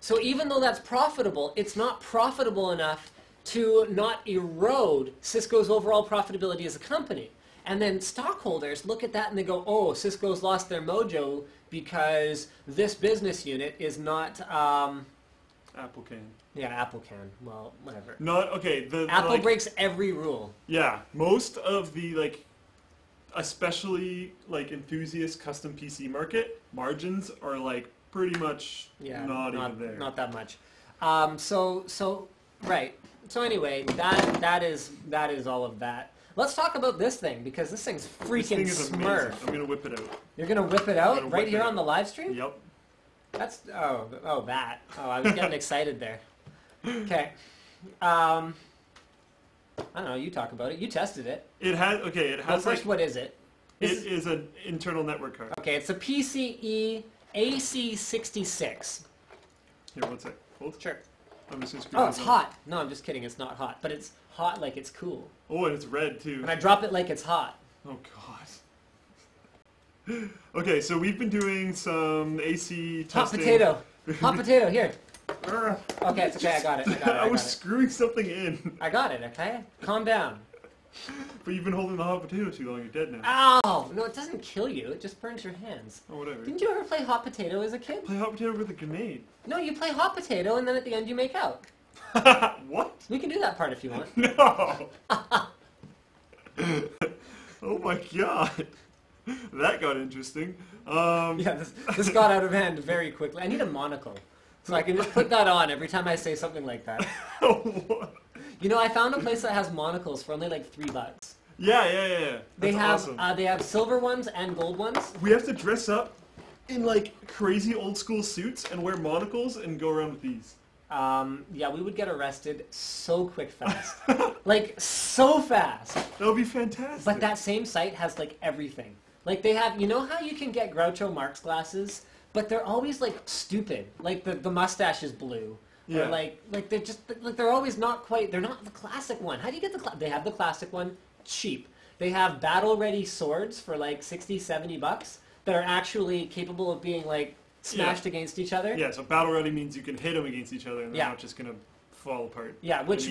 So even though that's profitable, it's not profitable enough to not erode Cisco's overall profitability as a company. And then stockholders look at that and they go, oh, Cisco's lost their mojo because this business unit is not... Apple can. Yeah, Apple can. Well, whatever. Not, okay. Apple breaks every rule. Yeah, most of the, like, especially, like, enthusiast custom PC market, margins are, like, pretty much not even there. Not that much. Right. So anyway, that is all of that. Let's talk about this thing, because this thing's freaking smurf. I'm going to whip it out. You're going to whip it out right here on the live stream? Yep. That's, that. Oh, I was getting excited there. Okay. I don't know, you talk about it. You tested it. It has, first, what is it? It is an internal network card. Okay, it's a PCE AC66. Here, one sec. Hold. Sure. I'm just Oh, it's hot. No, I'm just kidding. It's not hot. But it's hot like it's cool. Oh, and it's red, too. And I drop it like it's hot. Oh, God. Okay, so we've been doing some AC testing. Hot potato. Hot potato, here. Okay, it's okay. I got it. I was screwing something in. I got it, okay? Calm down. But you've been holding the hot potato too long. You're dead now. Ow! No, it doesn't kill you. It just burns your hands. Oh, whatever. Didn't you ever play hot potato as a kid? Play hot potato with a grenade. No, you play hot potato and then at the end you make out. What? We can do that part if you want. No! Oh my God. That got interesting. Yeah, this got out of hand very quickly. I need a monocle. So I can just put that on every time I say something like that. What? You know, I found a place that has monocles for only like $3. Yeah. That's awesome. They have silver ones and gold ones. We have to dress up in like crazy old school suits and wear monocles and go around with these. Yeah, we would get arrested so quick fast. Like, so fast. That would be fantastic. But that same site has like everything. Like they have, you know how you can get Groucho Marx glasses? But they're always like stupid. Like the mustache is blue. Yeah. Or like they're just like they're always not quite. They're not the classic one. How do you get the? They have the classic one, cheap. They have battle ready swords for like $60-$70 that are actually capable of being like smashed against each other. Yeah. So battle ready means you can hit them against each other and they're not just gonna fall apart. Yeah. Which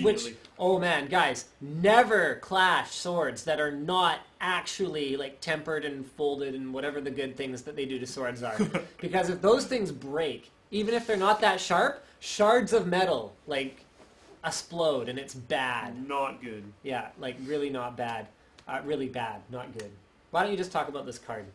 oh man, guys, never clash swords that are not actually like tempered and folded and whatever the good things that they do to swords are. Because if those things break, even if they're not that sharp, shards of metal like explode and it's bad. Not good. Yeah, like really not bad. Really bad, not good. Why don't you just talk about this card?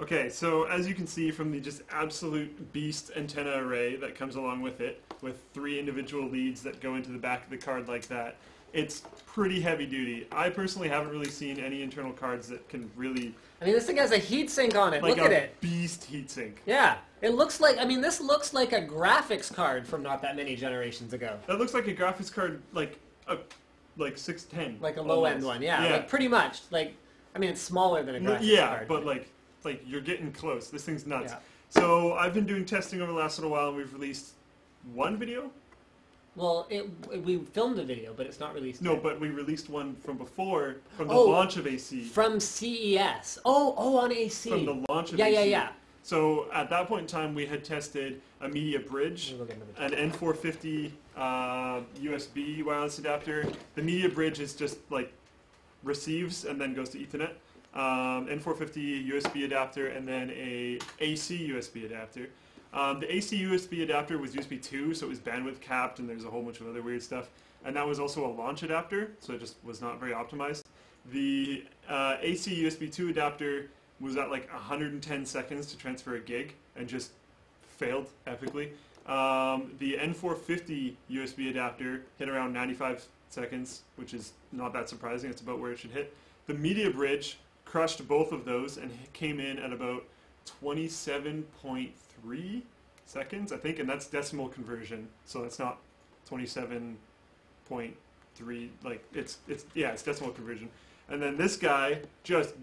Okay, so as you can see from the just absolute beast antenna array that comes along with it, with 3 individual leads that go into the back of the card like that, it's pretty heavy duty. I personally haven't really seen any internal cards that can really... I mean, this thing has a heatsink on it. Like Look at it. a beast heatsink. Yeah. It looks like, I mean, this looks like a graphics card from not that many generations ago. That looks like a graphics card, like 610. Like a low-end one, yeah. Like, pretty much. Like, I mean, it's smaller than a graphics card. Yeah, but like you're getting close. This thing's nuts. Yeah. So I've been doing testing over the last little while, and we've released one video. Well, we filmed a video, but it's not released No, yet. but we released one from before, from the launch of AC. From CES. Oh, on AC. From the launch of AC. Yeah. So at that point in time, we had tested a media bridge, an N450 USB wireless adapter. The media bridge is just like receives and then goes to Ethernet. N450 USB adapter and then a AC USB adapter. The AC USB adapter was USB 2, so it was bandwidth capped, and there's a whole bunch of other weird stuff. And that was also a launch adapter, so it just was not very optimized. The AC USB 2 adapter was at like 110 seconds to transfer a gig, and just failed epically. The N450 USB adapter hit around 95 seconds, which is not that surprising. It's about where it should hit. The media bridge crushed both of those and came in at about 27.3 seconds, I think, and that's decimal conversion, so it's not 27.3, like, it's decimal conversion. And then this guy just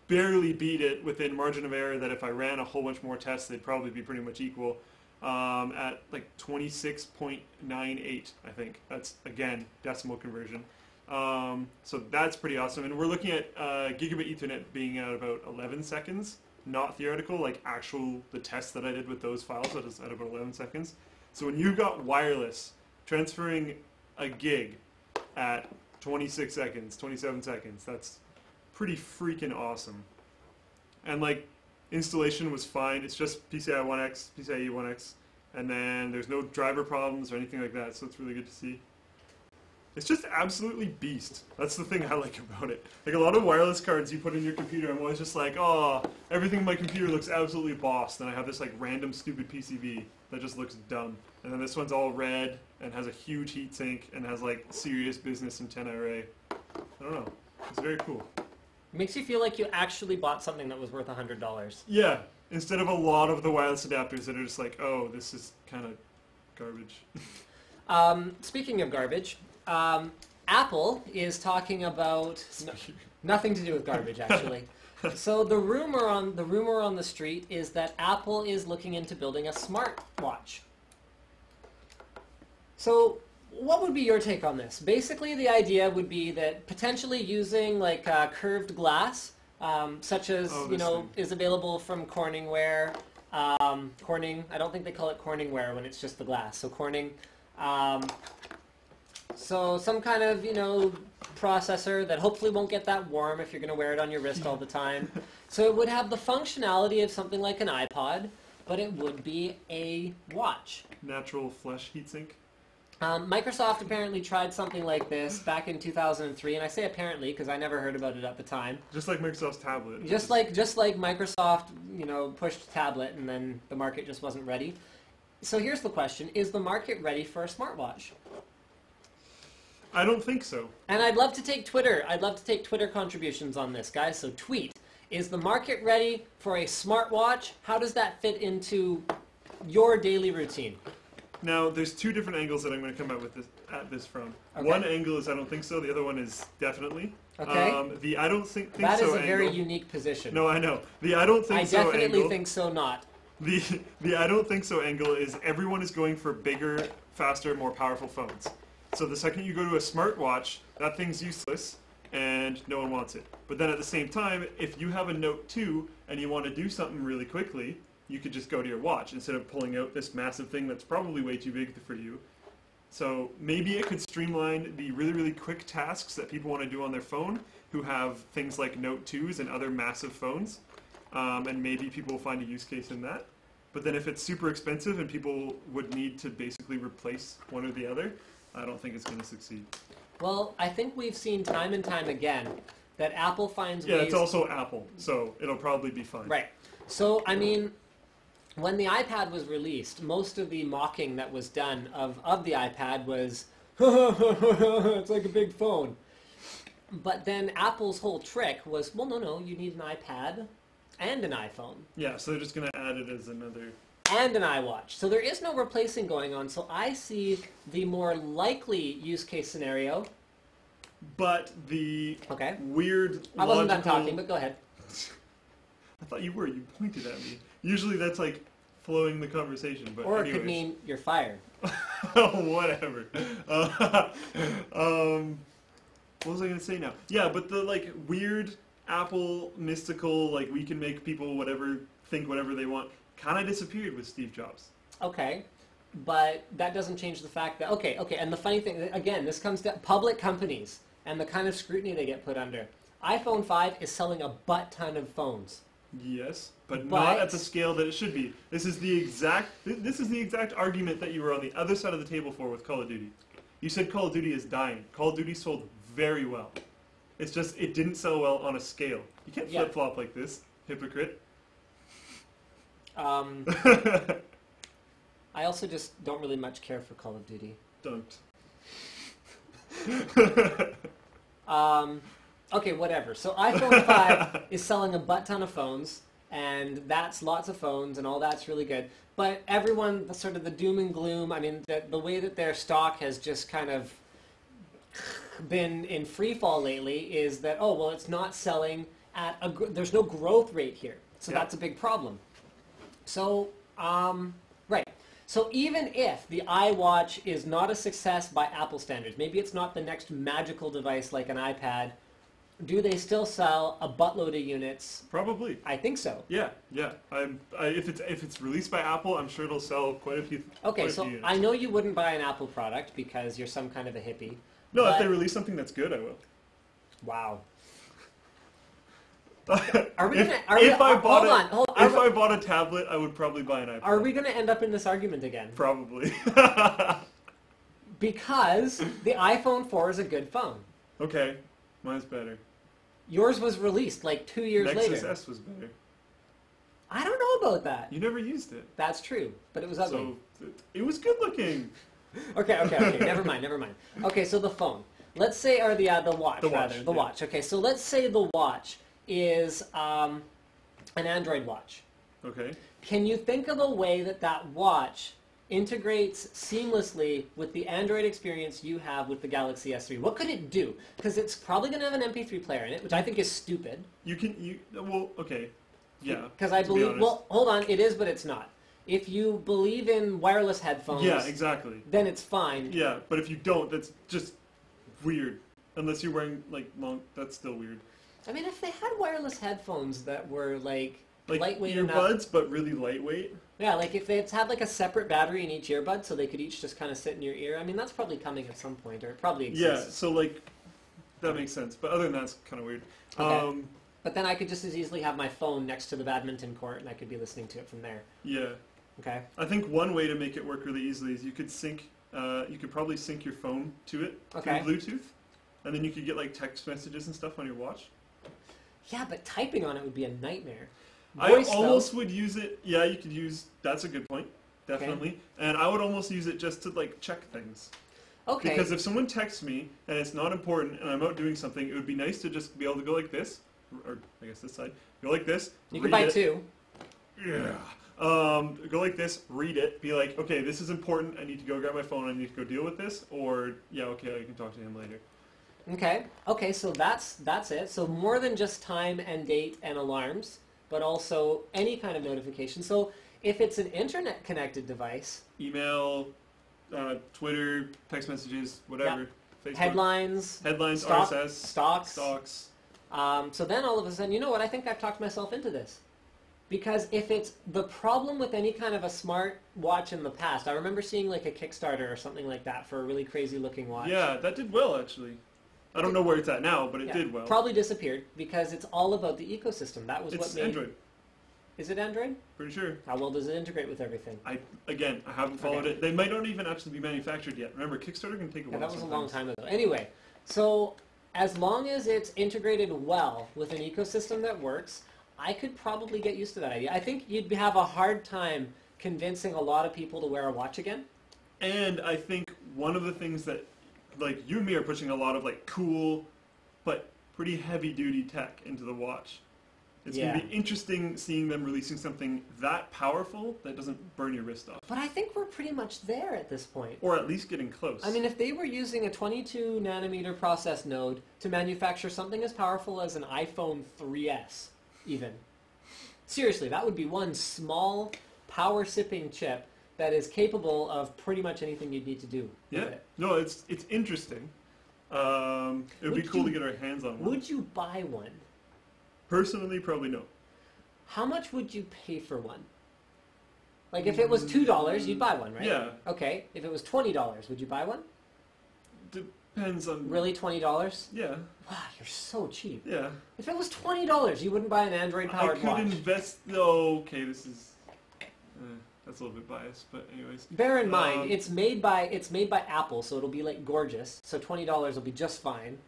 barely beat it within margin of error that if I ran a whole bunch more tests, they'd probably be pretty much equal, at like 26.98, I think. That's, again, decimal conversion. So that's pretty awesome. And we're looking at gigabit Ethernet being at about 11 seconds, not theoretical, like actual, the tests that I did with those files, that is at about 11 seconds. So when you've got wireless transferring a gig at 26 seconds, 27 seconds, that's pretty freaking awesome. And like, installation was fine. It's just PCIe 1X, PCIe 1X, and then there's no driver problems or anything like that, so it's really good to see. It's just absolutely beast. That's the thing I like about it. Like a lot of wireless cards you put in your computer, I'm always just like, oh, everything in my computer looks absolutely boss. And I have this like random stupid PCB that just looks dumb. And then this one's all red and has a huge heatsink and has like serious business antenna array. I don't know. It's very cool. Makes you feel like you actually bought something that was worth $100. Yeah. Instead of a lot of the wireless adapters that are just like, oh, this is kind of garbage. Speaking of garbage, Apple is talking about nothing to do with garbage, actually. So the rumor on the street is that Apple is looking into building a smartwatch. So what would be your take on this? Basically, the idea would be that potentially using like curved glass, such as is available from Corningware. Corning. I don't think they call it Corningware when it's just the glass. So Corning. So some kind of, processor that hopefully won't get that warm if you're going to wear it on your wrist all the time. So it would have the functionality of something like an iPod, but it would be a watch. Natural flesh heatsink. Microsoft apparently tried something like this back in 2003, and I say apparently because I never heard about it at the time. Just like Microsoft's tablet. Just like Microsoft, pushed tablet, and then the market just wasn't ready. So here's the question: is the market ready for a smartwatch? I don't think so. And I'd love to take Twitter contributions on this, guys. So tweet: is the market ready for a smartwatch? How does that fit into your daily routine? Now, there's two different angles that I'm going to come at this from. Okay. One angle is I don't think so. The other one is definitely. Okay. The I don't think so angle. That is a angle, very unique position. No, I know. The I don't think so angle. I definitely think so not. The I don't think so angle is everyone is going for bigger, faster, more powerful phones. So the second you go to a smartwatch, that thing's useless and no one wants it. But then at the same time, if you have a Note 2 and you want to do something really quickly, you could just go to your watch instead of pulling out this massive thing that's probably way too big for you. So maybe it could streamline the really, really quick tasks that people want to do on their phone who have things like Note 2s and other massive phones. And maybe people will find a use case in that. But then if it's super expensive and people would need to basically replace one or the other, I don't think it's going to succeed. Well, I think we've seen time and time again that Apple finds ways... Yeah, it's also Apple, so it'll probably be fine. Right. So, I mean, when the iPad was released, most of the mocking that was done of the iPad was, it's like a big phone. But then Apple's whole trick was, well, no, you need an iPad and an iPhone. Yeah, so they're just going to add it as another... And an iWatch. So there is no replacing going on. So I see the more likely use case scenario. But the weird I wasn't done talking, but go ahead. I thought you were. You pointed at me. Usually that's like flowing the conversation. But or anyways. It could mean you're fired. Whatever. What was I going to say now? Yeah, but the like weird Apple mystical, like we can make people think whatever they want, kind of disappeared with Steve Jobs. Okay, but that doesn't change the fact that, okay, and the funny thing, again, this comes to public companies and the kind of scrutiny they get put under. iPhone 5 is selling a butt ton of phones. Yes, but not at the scale that it should be. This is the exact argument that you were on the other side of the table for with Call of Duty. You said Call of Duty is dying. Call of Duty sold very well. It's just, it didn't sell well on a scale. You can't flip-flop like this, hypocrite. I also just don't really much care for Call of Duty. Don't. Okay, whatever. So iPhone 5 is selling a butt ton of phones, and that's lots of phones, and all that's really good. But everyone, sort of the doom and gloom, I mean, the way that their stock has just kind of been in free fall lately is that, oh, well, it's not selling at there's no growth rate here. So that's a big problem. So, right. So even if the iWatch is not a success by Apple standards, maybe it's not the next magical device like an iPad, do they still sell a buttload of units? Probably. I think so. Yeah. If it's released by Apple, I'm sure it'll sell quite a few. Okay, quite a so few units. I know you wouldn't buy an Apple product because you're some kind of a hippie. No, but... if they release something that's good, I will. Wow. If I bought a tablet, I would probably buy an iPad. Are we going to end up in this argument again? Probably. Because the iPhone 4 is a good phone. Okay, mine's better. Yours was released like 2 years later. Nexus S was better. I don't know about that. You never used it. That's true, but it was ugly. So, it was good looking. Okay. Never mind. Okay, so the phone. Let's say, or the watch, rather. The watch. Okay, so let's say the watch is an Android watch. Okay. Can you think of a way that watch integrates seamlessly with the Android experience you have with the Galaxy S3? What could it do? Because it's probably going to have an MP3 player in it, which I think is stupid. Okay. Yeah. Because I believe, well, hold on, it is, but it's not. If you believe in wireless headphones, yeah, exactly, then it's fine. Yeah, but if you don't, that's just weird. Unless you're wearing that's still weird. I mean, if they had wireless headphones that were like lightweight earbuds, but really lightweight. Yeah, like if they had like a separate battery in each earbud, so they could each just kind of sit in your ear. I mean, that's probably coming at some point, or it probably exists. Yeah, so like that makes sense. But other than that, it's kind of weird. Okay. But then I could just as easily have my phone next to the badminton court, and I could be listening to it from there. Yeah. Okay. I think one way to make it work really easily is you could sync. You could probably sync your phone to it through Bluetooth, and then you could get like text messages and stuff on your watch. Yeah, but typing on it would be a nightmare. Voice, I almost would use it. Yeah, you could use. That's a good point, definitely. Okay. And I would almost use it just to like check things. Okay. Because if someone texts me and it's not important and I'm out doing something, it would be nice to just be able to go like this, or I guess this side. Go like this. You can buy two. Yeah. Go like this. Read it. Be like, okay, this is important. I need to go grab my phone. I need to go deal with this. Or yeah, okay, I can talk to him later. Okay. So that's it. So more than just time and date and alarms, but also any kind of notification. So if it's an internet-connected device... Email, Twitter, text messages, whatever. Facebook. Headlines, RSS. Stocks. So then all of a sudden, you know what? I think I've talked myself into this. Because if it's the problem with any kind of a smart watch in the past, I remember seeing like a Kickstarter or something like that for a really crazy-looking watch. Yeah, that did well, actually. I don't know where it's at now, but it did well. Probably disappeared because it's all about the ecosystem. That was what made... It's Android. Is it Android? Pretty sure. How well does it integrate with everything? I haven't followed it. They might not even actually be manufactured yet. Remember, Kickstarter can take a while. That was a long time ago. Anyway, so as long as it's integrated well with an ecosystem that works, I could probably get used to that idea. I think you'd have a hard time convincing a lot of people to wear a watch again. And I think one of the things that, like, you and me are pushing a lot of, like, cool but pretty heavy-duty tech into the watch. It's going to be interesting seeing them releasing something that powerful that doesn't burn your wrist off. But I think we're pretty much there at this point. Or at least getting close. I mean, if they were using a 22-nanometer process node to manufacture something as powerful as an iPhone 3S, even. Seriously, that would be one small, power-sipping chip that is capable of pretty much anything you'd need to do with it. No, it's interesting. It would be cool to get our hands on one. Would you buy one? Personally, probably no. How much would you pay for one? Like, if it was $2, you'd buy one, right? Yeah. Okay. If it was $20, would you buy one? Depends on... Really, $20? Yeah. Wow, you're so cheap. Yeah. If it was $20, you wouldn't buy an Android-powered watch. I could invest... Oh, okay, this is... that's a little bit biased, but anyways. Bear in mind, it's made by Apple, so it'll be, like, gorgeous. So $20 will be just fine.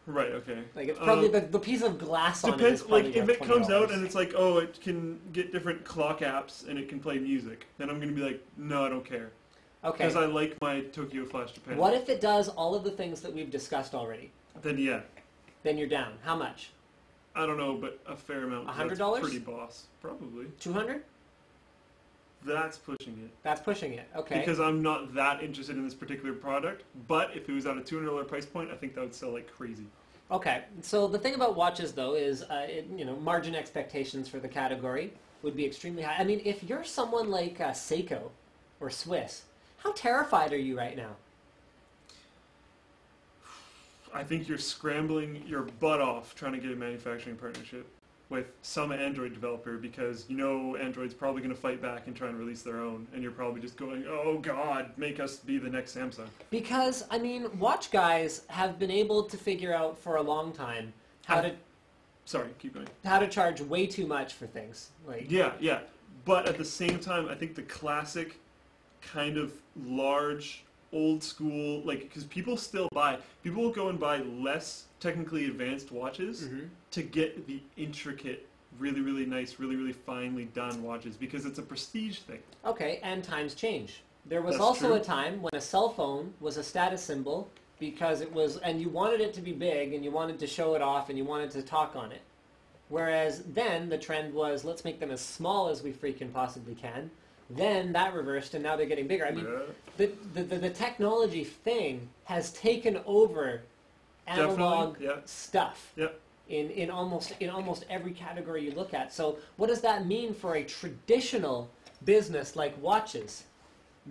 Right. Okay. Like it's probably the piece of glass on it. Depends. Is probably Like if worth it comes out $20. and it's like, oh, it can get different clock apps and it can play music, then I'm gonna be like, no, I don't care. Okay. Because I like my Tokyo Flash Japan. What if it does all of the things that we've discussed already? Then yeah. Then you're down. How much? I don't know, but a fair amount. $100? That's pretty boss. Probably. 200? That's pushing it. That's pushing it. Okay. Because I'm not that interested in this particular product, but if it was at a $200 price point, I think that would sell like crazy. Okay. So the thing about watches, though, is margin expectations for the category would be extremely high. I mean, if you're someone like Seiko or Swiss, how terrified are you right now? I think you're scrambling your butt off trying to get a manufacturing partnership with some Android developer because you know Android's probably going to fight back and try and release their own, and you're probably just going, oh God, make us be the next Samsung. Because, I mean, watch guys have been able to figure out for a long time Sorry, keep going. how to charge way too much for things. Like Yeah. But at the same time, I think the classic kind of large, old school, like, because people will go and buy less technically advanced watches to get the intricate, really, really nice, really, really finely done watches because it's a prestige thing. Okay, and times change. There was That's also true. a time when a cell phone was a status symbol because it was, and you wanted it to be big and you wanted to show it off and you wanted to talk on it. Whereas then the trend was, let's make them as small as we freaking possibly can. Then that reversed and now they're getting bigger. I mean, the technology thing has taken over analog stuff. Yep. In almost every category you look at. So what does that mean for a traditional business like watches,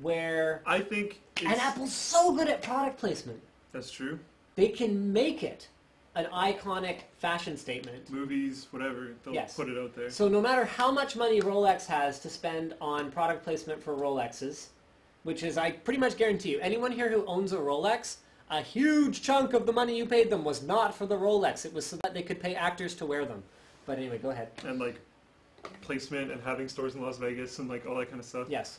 where I think and Apple's so good at product placement. That's true. They can make it an iconic fashion statement. Movies, whatever, they'll put it out there. So no matter how much money Rolex has to spend on product placement for Rolexes, which is, I pretty much guarantee you, anyone here who owns a Rolex, a huge chunk of the money you paid them was not for the Rolex. It was so that they could pay actors to wear them. But anyway, go ahead. And like placement and having stores in Las Vegas and like all that kind of stuff. Yes.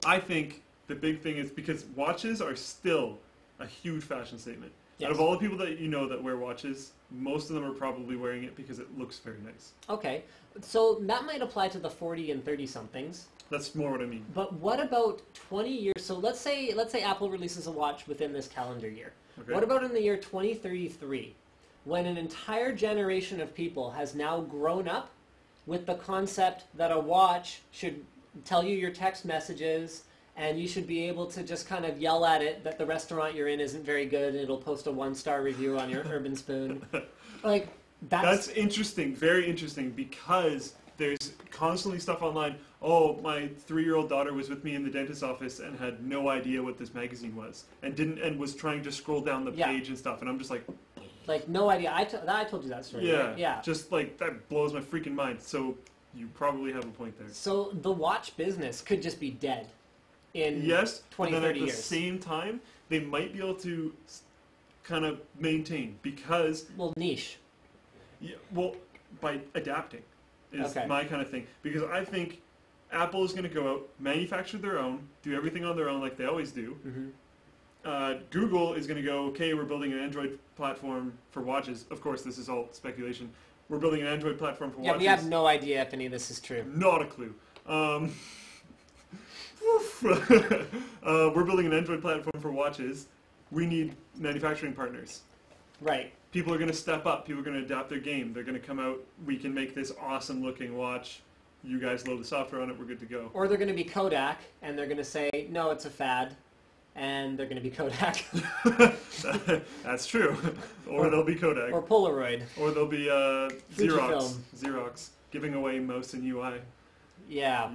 I think the big thing is because watches are still a huge fashion statement. Yes. Out of all the people that you know that wear watches, most of them are probably wearing it because it looks very nice. Okay. So that might apply to the 40 and 30-somethings. That's more what I mean. But what about 20 years? So let's say Apple releases a watch within this calendar year. Okay. What about in the year 2033, when an entire generation of people has now grown up with the concept that a watch should tell you your text messages and you should be able to just kind of yell at it that the restaurant you're in isn't very good and it'll post a 1-star review on your Urban Spoon. Like, that's interesting, very interesting, because there's constantly stuff online. Oh, my 3-year-old daughter was with me in the dentist's office and had no idea what this magazine was, and was trying to scroll down the page and stuff, and I'm just like, no idea. I told you that story. Yeah, right? Yeah. Just like that blows my freaking mind. So you probably have a point there. So the watch business could just be dead in 20, and then 30 at the years. same time, they might be able to kind of maintain because niche. Yeah, well, by adapting is my kind of thing. Because I think Apple is going to go out, manufacture their own, do everything on their own like they always do. Mm-hmm. Google is going to go, okay, we're building an Android platform for watches. Of course, this is all speculation. We're building an Android platform for watches. Yeah, we have no idea if any of this is true. Not a clue. We're building an Android platform for watches. We need manufacturing partners. Right. People are going to step up. People are going to adapt their game. They're going to come out. We can make this awesome looking watch. You guys load the software on it. We're good to go. Or they're going to be Kodak, and they're going to say, no, it's a fad. And they're going to be Kodak. That's true. Or they'll be Kodak. Or Polaroid. Or they'll be Xerox, giving away mouse and UI. Yeah.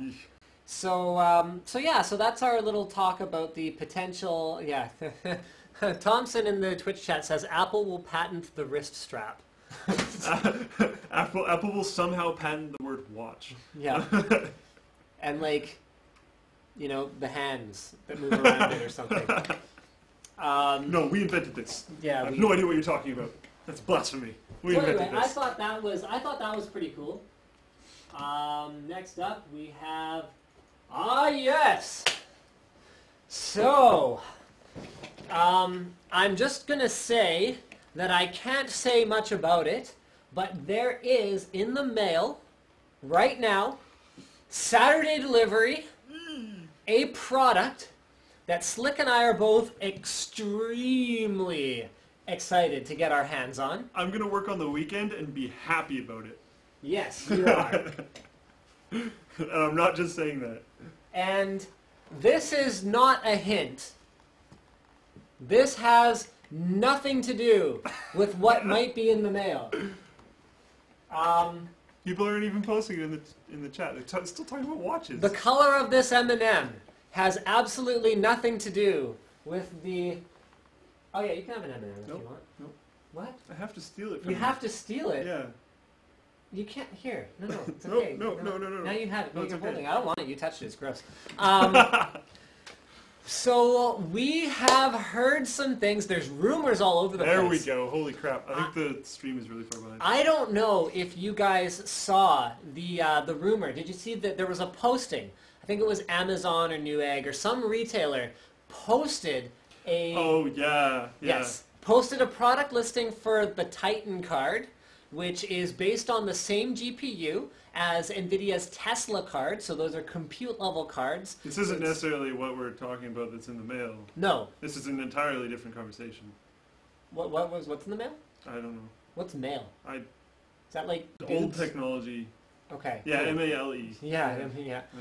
So that's our little talk about the potential. Yeah. Thompson in the Twitch chat says Apple will patent the wrist strap. Apple will somehow patent the word watch. Yeah. And the hands that move around it or something. No, we invented this. Yeah, I have no idea what you're talking about. That's blasphemy. We invented this. I thought that was pretty cool. Next up we have yes. So I'm just going to say that I can't say much about it, but there is in the mail right now, Saturday delivery, a product that Slick and I are both extremely excited to get our hands on. I'm going to work on the weekend and be happy about it. Yes, you are. And I'm not just saying that. And this is not a hint. This has nothing to do with what might be in the mail. People aren't even posting it in the chat. They're still talking about watches. The color of this M&M has absolutely nothing to do with the... Oh yeah, you can have an M&M if you want. Nope. What? I have to steal it from You have to steal it? Yeah. You can't... Here. No, it's Nope, okay. no. Now you have it. No, No, it's you're okay. holding it. I don't want it. You touched it. It's gross. So we have heard some things. There's rumors all over the place. There we go. Holy crap. I think the stream is really far behind. I don't know if you guys saw the rumor. Did you see that there was a posting? I think it was Amazon or Newegg or some retailer posted a... Oh, yeah. Yes. Posted a product listing for the Titan card, which is based on the same GPU as NVIDIA's Tesla card, so those are compute-level cards. This isn't necessarily what we're talking about that's in the mail. No. This is an entirely different conversation. What's in the mail? I don't know. What's mail? Is that like old goods? technology. Okay. Yeah, cool. MALE. Yeah.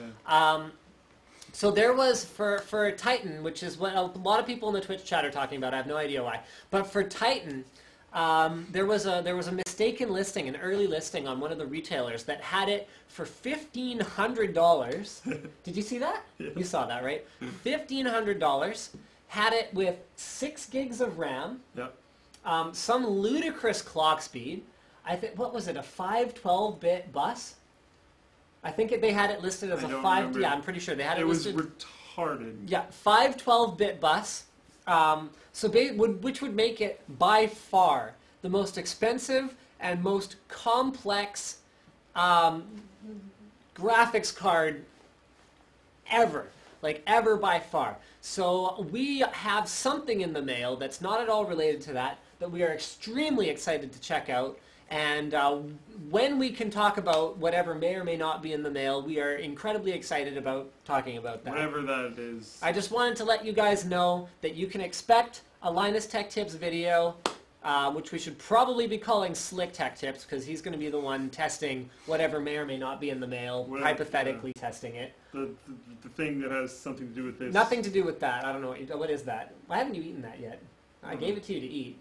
So there was for Titan, which is what a lot of people in the Twitch chat are talking about. I have no idea why, but for Titan, there was a mistaken listing, an early listing on one of the retailers that had it for $1,500. Did you see that? Yes. You saw that, right? $1,500. Had it with 6 gigs of RAM. Yep. Some ludicrous clock speed. I think, what was it, a 512-bit bus? I think they had it listed as I a don't 5... remember. Yeah, I'm pretty sure they had it listed... It was retarded. Yeah, 512-bit bus. Which would make it by far the most expensive and most complex graphics card ever. Like, ever by far. So we have something in the mail that's not at all related to that we are extremely excited to check out. And when we can talk about whatever may or may not be in the mail, we are incredibly excited about talking about that. Whatever that is. I just wanted to let you guys know that you can expect a Linus Tech Tips video, which we should probably be calling Slick Tech Tips, because he's going to be the one testing whatever may or may not be in the mail, hypothetically testing it. The thing that has something to do with this. Nothing to do with that. I don't know. What is that? Why haven't you eaten that yet? I gave it to you to eat.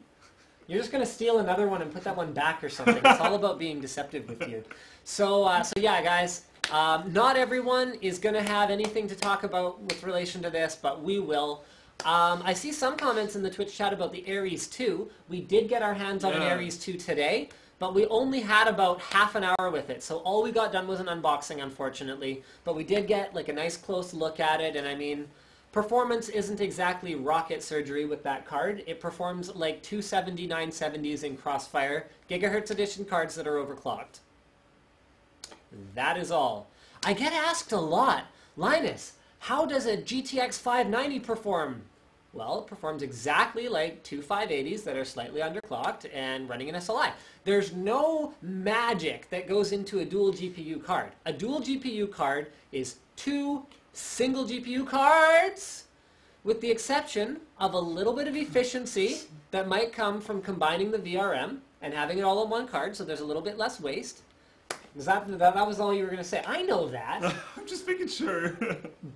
You're just going to steal another one and put that one back or something. It's all about being deceptive with you. So yeah, guys, not everyone is going to have anything to talk about with relation to this, but we will. I see some comments in the Twitch chat about the Ares 2. We did get our hands on an Ares 2 today, but we only had about half an hour with it. So all we got done was an unboxing, unfortunately. But we did get like a nice close look at it, and I mean... Performance isn't exactly rocket surgery with that card. It performs like 270 970s in Crossfire, Gigahertz Edition cards that are overclocked. That is all. I get asked a lot, Linus, how does a GTX 590 perform? Well, it performs exactly like two 580s that are slightly underclocked and running an SLI. There's no magic that goes into a dual GPU card. A dual GPU card is two single GPU cards, with the exception of a little bit of efficiency that might come from combining the VRM and having it all on one card, so there's a little bit less waste. That was all you were going to say. I know that. I'm just making sure.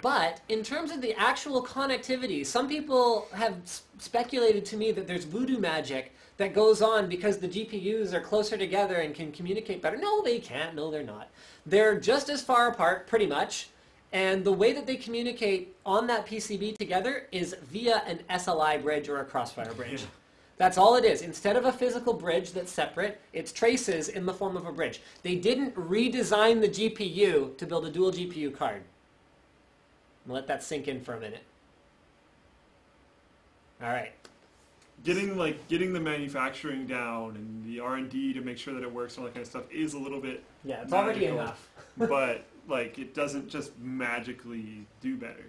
But in terms of the actual connectivity, some people have speculated to me that there's voodoo magic that goes on because the GPUs are closer together and can communicate better. No, they can't. No, they're not. They're just as far apart, pretty much. And the way that they communicate on that PCB together is via an SLI bridge or a Crossfire bridge. Yeah. That's all it is. Instead of a physical bridge that's separate, it's traces in the form of a bridge. They didn't redesign the GPU to build a dual GPU card. I'm going to let that sink in for a minute. All right. Getting the manufacturing down and the R&D to make sure that it works and all that kind of stuff is a little bit it's magical, already enough. But like it doesn't just magically do better.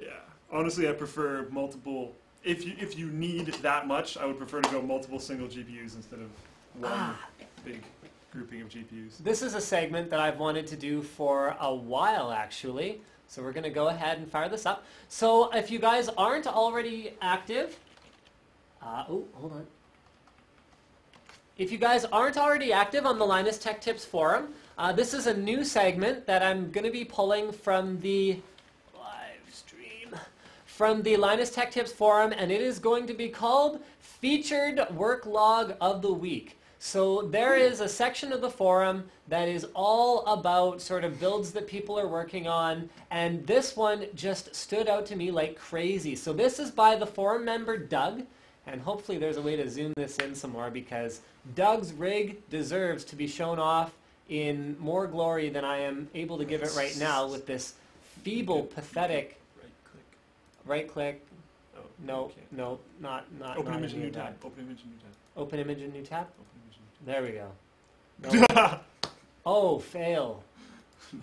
Yeah. Honestly, I prefer multiple. If you need that much, I would prefer to go multiple single GPUs instead of one big grouping of GPUs. This is a segment that I've wanted to do for a while, actually. So we're going to go ahead and fire this up. So if you guys aren't already active, hold on. If you guys aren't already active on the Linus Tech Tips forum, this is a new segment that I'm going to be pulling from the live stream, from the Linus Tech Tips forum, and it is going to be called Featured Work Log of the Week. So there is a section of the forum that is all about sort of builds that people are working on, and this one just stood out to me like crazy. So this is by the forum member Doug, and hopefully there's a way to zoom this in some more because Doug's rig deserves to be shown off in more glory than I am able to give it right now with this feeble, pathetic... Right click. Oh, No, no, not Open not image in any new of that. tab. Open image in new tab. Open image in new tab? Open image in new There we go. tab. No. Oh, fail.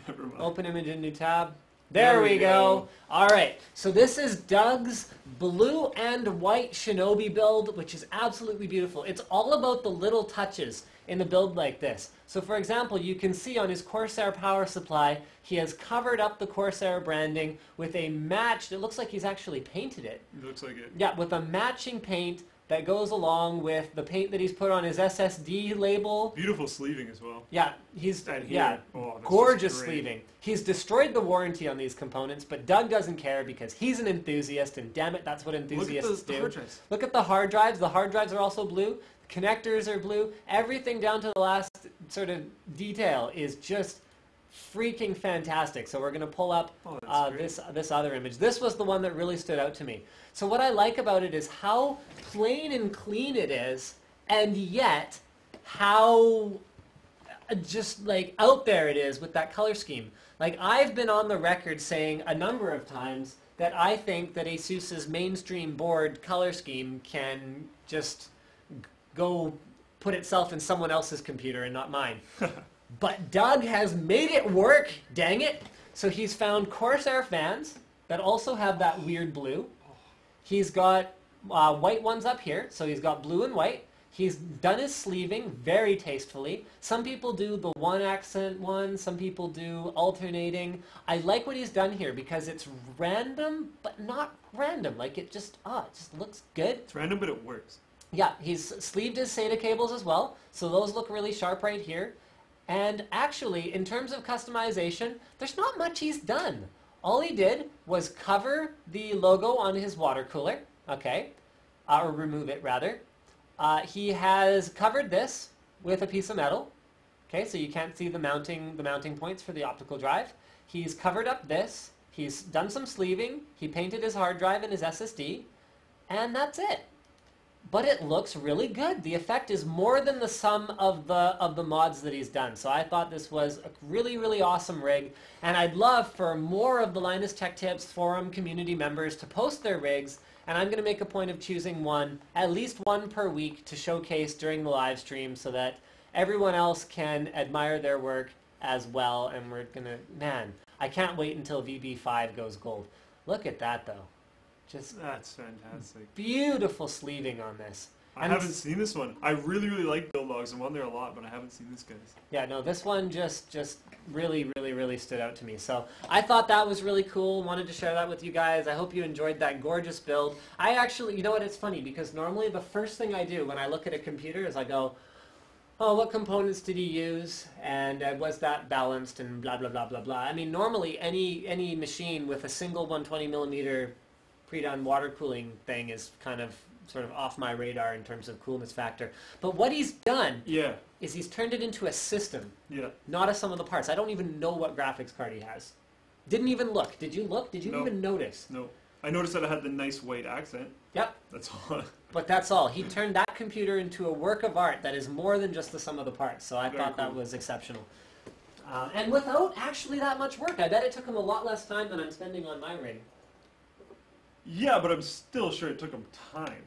Never mind. Open image in new tab. There we go. All right. So this is Doug's blue and white Shinobi build, which is absolutely beautiful. It's all about the little touches in a build like this. So for example, you can see on his Corsair power supply, he has covered up the Corsair branding with a matched, it looks like he's actually painted it. It looks like it. Yeah, with a matching paint that goes along with the paint that he's put on his SSD label. Beautiful sleeving as well. Yeah, he's And here, yeah, oh, that's gorgeous just great. sleeving. He's destroyed the warranty on these components, but Doug doesn't care because he's an enthusiast, and damn it, that's what enthusiasts Look at the do. hard drives. Look at the hard drives. The hard drives are also blue. The connectors are blue. Everything down to the last sort of detail is just freaking fantastic. So we're going to pull up Oh, that's great. this other image. This was the one that really stood out to me. So what I like about it is how plain and clean it is, and yet how just like out there it is with that color scheme. Like I've been on the record saying a number of times that I think that Asus's mainstream board color scheme can just go put itself in someone else's computer and not mine. But Doug has made it work, dang it. So he's found Corsair fans that also have that weird blue. He's got white ones up here, so he's got blue and white. He's done his sleeving very tastefully. Some people do the one accent one, some people do alternating. I like what he's done here because it's random, but not random. Like it just looks good. It's random, but it works. Yeah, he's sleeved his SATA cables as well, so those look really sharp right here. And actually, in terms of customization, there's not much he's done. All he did was cover the logo on his water cooler, okay, or remove it rather. He has covered this with a piece of metal, okay, so you can't see the mounting points for the optical drive. He's covered up this. He's done some sleeving. He painted his hard drive and his SSD, and that's it. But it looks really good. The effect is more than the sum of the mods that he's done. So I thought this was a really, really awesome rig. And I'd love for more of the Linus Tech Tips forum community members to post their rigs. And I'm going to make a point of choosing one, at least one per week, to showcase during the live stream so that everyone else can admire their work as well. And we're going to, man, I can't wait until VB5 goes gold. Look at that, though. Just That's fantastic. beautiful sleeving on this. I haven't seen this one. I really, really like build logs. I'm on there a lot, but I haven't seen this guy's. Yeah, no, this one just really, really, really stood out to me. So I thought that was really cool. Wanted to share that with you guys. I hope you enjoyed that gorgeous build. I actually, you know what, it's funny because normally the first thing I do when I look at a computer is I go, oh, what components did he use? And was that balanced and blah, blah, blah, blah, blah. I mean, normally any machine with a single 120 millimeter pre-done water cooling thing is kind of sort of off my radar in terms of coolness factor. But what he's done is he's turned it into a system, not a sum of the parts. I don't even know what graphics card he has. Didn't even look. Did you look? Did you even notice? No. I noticed that it had the nice white accent. Yep. That's all. But that's all. He turned that computer into a work of art that is more than just the sum of the parts. So I thought that was exceptional. And without actually that much work. I bet it took him a lot less time than I'm spending on my rig. Yeah, but I'm still sure it took him time.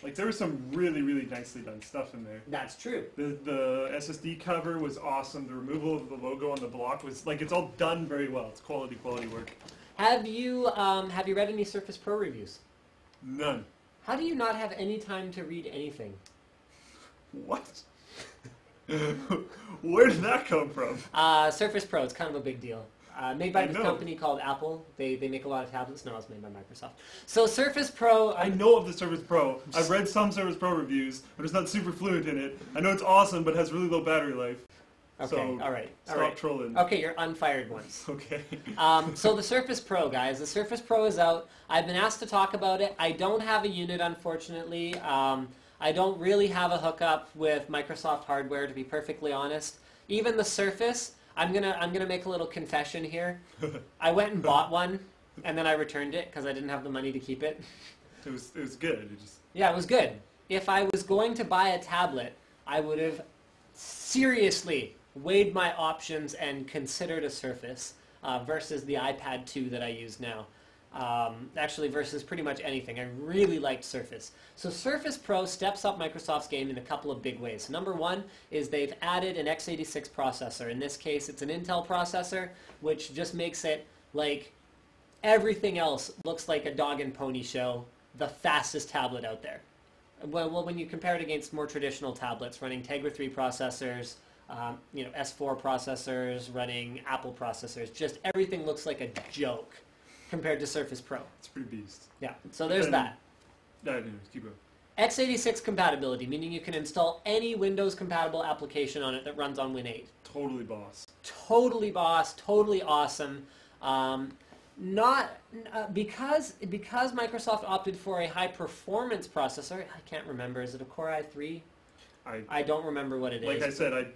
Like, there was some really, really nicely done stuff in there. That's true. The SSD cover was awesome. The removal of the logo on the block was, like, it's all done very well. It's quality work. Have you read any Surface Pro reviews? None. How do you not have any time to read anything? What? Where did that come from? Surface Pro, it's kind of a big deal. Made by I this know. company called Apple. They make a lot of tablets. No, it's made by Microsoft. So Surface Pro... I know of the Surface Pro. I've read some Surface Pro reviews. I'm just not super fluent in it. I know it's awesome, but has really low battery life. Okay, So all right. Stop trolling. Okay, you're unfired once. Okay. So the Surface Pro, guys. The Surface Pro is out. I've been asked to talk about it. I don't have a unit, unfortunately. I don't really have a hookup with Microsoft hardware, to be perfectly honest. Even the Surface, I'm gonna make a little confession here. I went and bought one, and then I returned it because I didn't have the money to keep it. It was good. Yeah, it was good. If I was going to buy a tablet, I would have seriously weighed my options and considered a Surface versus the iPad 2 that I use now. Actually, versus pretty much anything. I really liked Surface. So Surface Pro steps up Microsoft's game in a couple of big ways. Number one is they've added an x86 processor. In this case, it's an Intel processor, which just makes it like everything else looks like a dog and pony show, the fastest tablet out there. Well, when you compare it against more traditional tablets running Tegra 3 processors, S4 processors, running Apple processors, just everything looks like a joke compared to Surface Pro. It's pretty beast. Yeah, so there's that. Anyways, keep going. x86 compatibility, meaning you can install any Windows-compatible application on it that runs on Win 8. Totally boss. Totally boss, totally awesome. Because Microsoft opted for a high-performance processor, I can't remember, is it a Core i3? I don't remember what it is. Like I said, I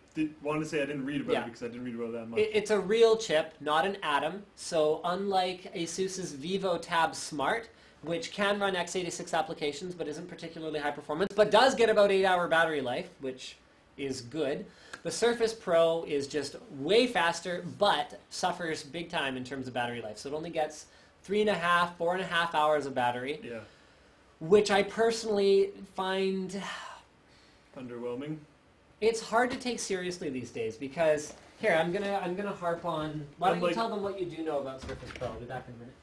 wanted to say I didn't read about it because I didn't read about it that much. It's a real chip, not an Atom. So unlike Asus's Vivo Tab Smart, which can run x86 applications but isn't particularly high performance, but does get about 8-hour battery life, which is good, the Surface Pro is just way faster but suffers big time in terms of battery life. So it only gets 3.5, 4.5 hours of battery, which I personally find... underwhelming. It's hard to take seriously these days because here I'm gonna harp on. Why don't you tell them what you do know about Surface Pro? I'll be back in a minute.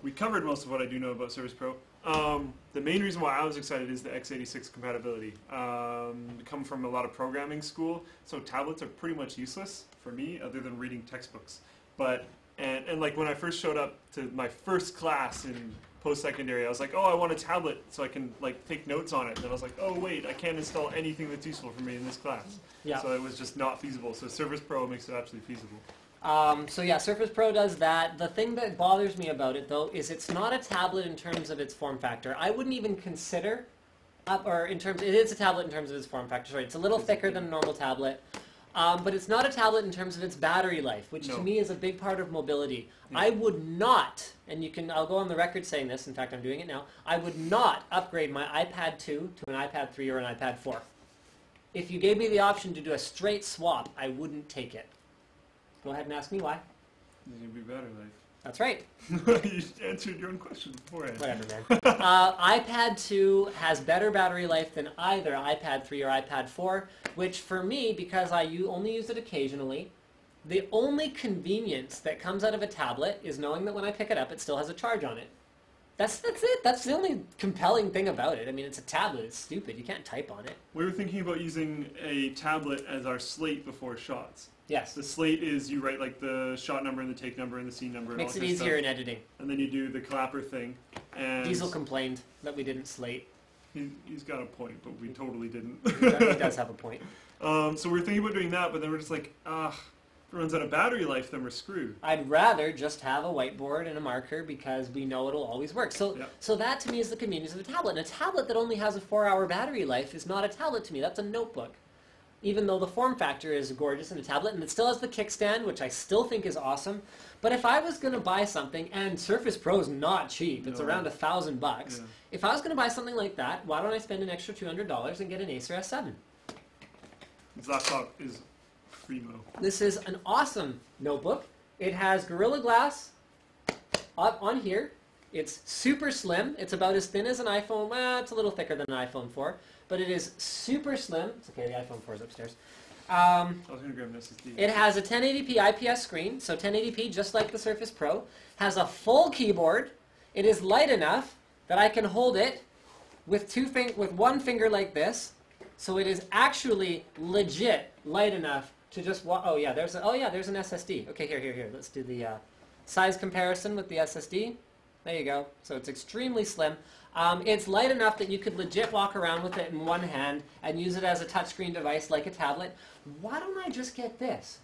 We covered most of what I do know about Surface Pro. The main reason why I was excited is the x86 compatibility. Come from a lot of programming school, so tablets are pretty much useless for me other than reading textbooks. But and like when I first showed up to my first class in post-secondary, I was like, oh, I want a tablet so I can like take notes on it. And then I was like, oh wait, I can't install anything that's useful for me in this class. Yeah. So it was just not feasible. So Surface Pro makes it absolutely feasible. So yeah, Surface Pro does that. The thing that bothers me about it though is it's not a tablet in terms of its form factor. I wouldn't even consider, it is a tablet in terms of its form factor. Sorry, it's a little thicker than a normal tablet. But it's not a tablet in terms of its battery life, which to me is a big part of mobility. Yeah. I would not, and I'll go on the record saying this, in fact I'm doing it now, I would not upgrade my iPad 2 to an iPad 3 or an iPad 4. If you gave me the option to do a straight swap, I wouldn't take it. Go ahead and ask me why. It's going to be battery life. That's right. You answered your own question beforehand. Whatever, man. iPad 2 has better battery life than either iPad 3 or iPad 4, which for me, because I only use it occasionally, the only convenience that comes out of a tablet is knowing that when I pick it up, it still has a charge on it. That's it. That's the only compelling thing about it. I mean, it's a tablet. It's stupid. You can't type on it. We were thinking about using a tablet as our slate before shots. Yes. The slate is you write like the shot number and the take number and the scene number. Makes and it all easier in editing. And then you do the clapper thing. And Diesel complained that we didn't slate. He's got a point, but we totally didn't. He does have a point. So we were thinking about doing that, but then we're just like, if it runs out of battery life, then we're screwed. I'd rather just have a whiteboard and a marker because we know it'll always work. So that to me is the convenience of a tablet. And a tablet that only has a 4-hour battery life is not a tablet to me. That's a notebook. Even though the form factor is gorgeous in a tablet, and it still has the kickstand, which I still think is awesome. But if I was going to buy something, and Surface Pro is not cheap, it's around $1,000 bucks. Yeah. If I was going to buy something like that, why don't I spend an extra $200 and get an Acer S7? This laptop is primo. This is an awesome notebook. It has Gorilla Glass on here. It's super slim. It's about as thin as an iPhone. Well, it's a little thicker than an iPhone 4. But it is super slim. It's okay, the iPhone 4 is upstairs. I was going to grab an SSD. It has a 1080p IPS screen, so 1080p just like the Surface Pro. Has a full keyboard. It is light enough that I can hold it with one finger like this. So it is actually legit light enough to just oh yeah, there's an SSD. Okay, here. Let's do the size comparison with the SSD. There you go. So it's extremely slim. It's light enough that you could legit walk around with it in one hand and use it as a touchscreen device like a tablet. Why don't I just get this?